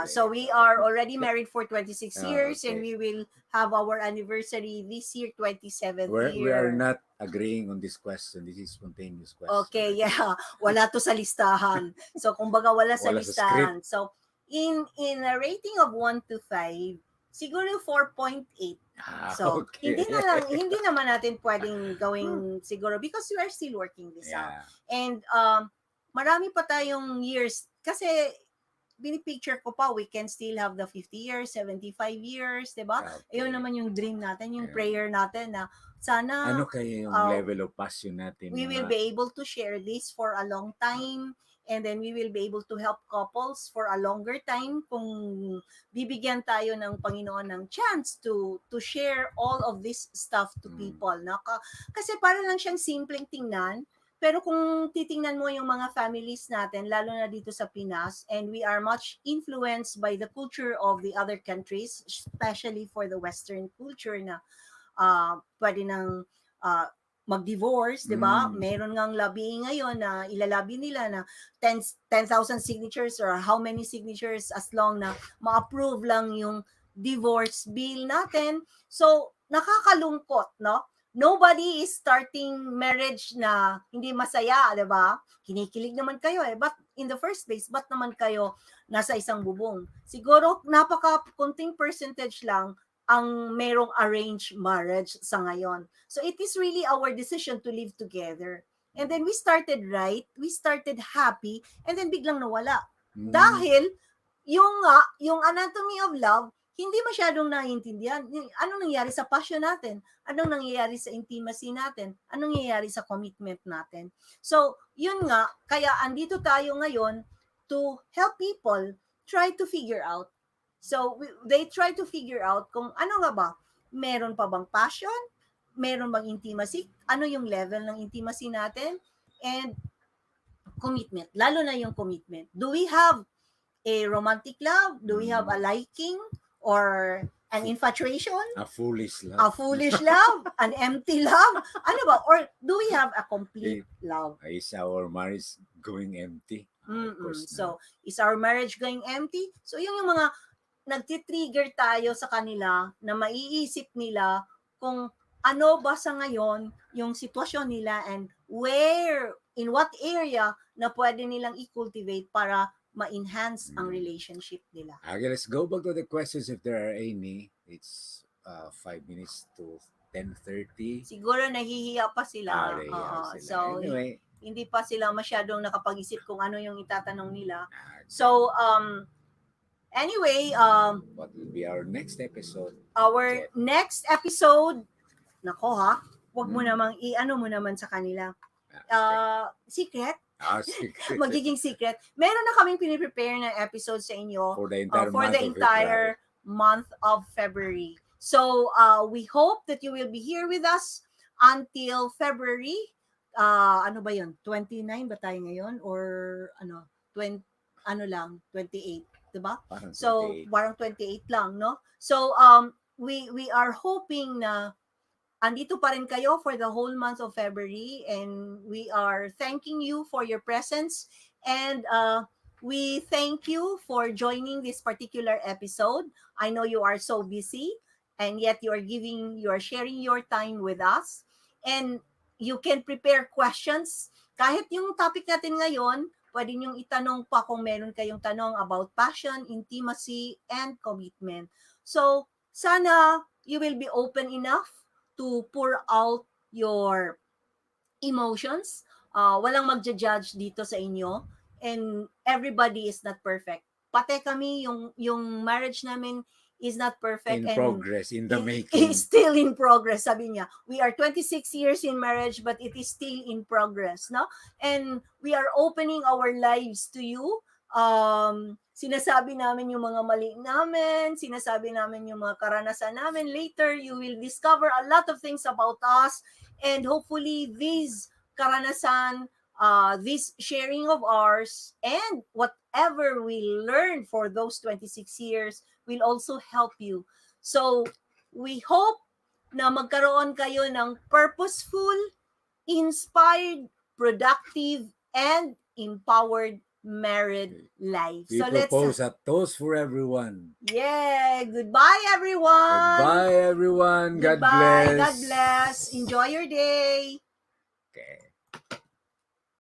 Speaker 1: So we are already married for 26 years and we will have our anniversary this year, 27th year.
Speaker 2: We are not agreeing on this question. This is spontaneous question.
Speaker 1: Okay, yeah. Wala to sa listahan. So kumbaga wala sa listahan. So in a rating of 1 to 5, siguro 4.8. So,
Speaker 2: Okay.
Speaker 1: hindi naman natin pwedeng gawing siguro because we are still working this out.
Speaker 2: Yeah.
Speaker 1: And marami pa tayong years kasi binipicture ko pa, we can still have the 50 years, 75 years, di ba?
Speaker 2: Okay.
Speaker 1: Ayun naman yung dream natin, yung
Speaker 2: Ayun.
Speaker 1: prayer natin na sana
Speaker 2: Ano kayo yung level of passion natin?
Speaker 1: we will be able to share this for a long time, and then we will be able to help couples for a longer time kung bibigyan tayo ng Panginoon ng chance to share all of this stuff to people. No? Kasi para lang siyang simpleng tingnan, pero kung titingnan mo yung mga families natin, lalo na dito sa Pinas, and we are much influenced by the culture of the other countries, especially for the Western culture na pwede nang mag-divorce, 'di ba? Meron ngang labi ngayon na ilalabi nila na 10,000 signatures or how many signatures as long na ma-approve lang yung divorce bill natin. So, nakakalungkot, no? Nobody is starting marriage na hindi masaya, 'di ba? Kinikilig naman kayo but in the first place, ba't naman kayo nasa isang bubong? Siguro napaka-kunting percentage lang ang merong arranged marriage sa ngayon. So it is really our decision to live together. And then we started right, we started happy, and then biglang nawala. Dahil yung anatomy of love, hindi masyadong naiintindihan. Anong nangyayari sa passion natin? Anong nangyayari sa intimacy natin? Anong nangyayari sa commitment natin? So, yun nga, kaya andito tayo ngayon to help people try to figure out. So, they try to figure out kung ano nga ba, meron pa bang passion? Meron bang intimacy? Ano yung level ng intimacy natin? And commitment, lalo na yung commitment. Do we have a romantic love? Do we have a liking or an infatuation?
Speaker 2: A foolish love.
Speaker 1: A foolish love? An empty love? Ano ba? Or do we have a complete love?
Speaker 2: Is our marriage going empty? Of course
Speaker 1: So, is our marriage going empty? So, yung mga nagtitrigger tayo sa kanila na maiisip nila kung ano ba sa ngayon yung sitwasyon nila and where, in what area na pwede nilang i-cultivate para ma-enhance ang relationship nila.
Speaker 2: Okay, let's go back to the questions if there are any. It's 5 minutes to 10:30.
Speaker 1: Siguro nahihiya pa sila.
Speaker 2: Sila.
Speaker 1: So,
Speaker 2: anyway,
Speaker 1: hindi pa sila masyadong nakapag-isip kung ano yung itatanong nila. So, anyway,
Speaker 2: what will be our next episode?
Speaker 1: Our next episode, nako ha, wag mo namang i-ano mo naman sa kanila. Secret?
Speaker 2: Secret.
Speaker 1: Magiging secret. Meron na kaming piniprepare na episode sa inyo
Speaker 2: for the
Speaker 1: entire month of February. So, we hope that you will be here with us until February. Ano ba yun? 29 ba tayo ngayon? Or ano? 20, ano lang? 28. Diba?
Speaker 2: Parang 28.
Speaker 1: So, parang 28 lang, no? So, we are hoping na andito pa rin kayo for the whole month of February, and we are thanking you for your presence, and we thank you for joining this particular episode. I know you are so busy, and yet you are sharing your time with us, and you can prepare questions. Kahit yung topic natin ngayon, pwede niyong itanong pa kung meron kayong tanong about passion, intimacy, and commitment. So, sana you will be open enough to pour out your emotions. Walang magja-judge dito sa inyo. And everybody is not perfect. Pati kami, yung marriage namin is not perfect.
Speaker 2: In progress, in the making.
Speaker 1: It's still in progress, sabi niya. We are 26 years in marriage, but it is still in progress, no? And we are opening our lives to you. Sinasabi namin yung mga mali namin, sinasabi namin yung mga karanasan namin. Later, you will discover a lot of things about us, and hopefully these karanasan, this sharing of ours, and whatever we learned for those 26 years will also help you. So, we hope na magkaroon kayo ng purposeful, inspired, productive, and empowered married life.
Speaker 2: We propose a toast for everyone.
Speaker 1: Yeah. Goodbye, everyone.
Speaker 2: Goodbye, everyone. God
Speaker 1: Goodbye.
Speaker 2: bless.
Speaker 1: God bless. Enjoy your day.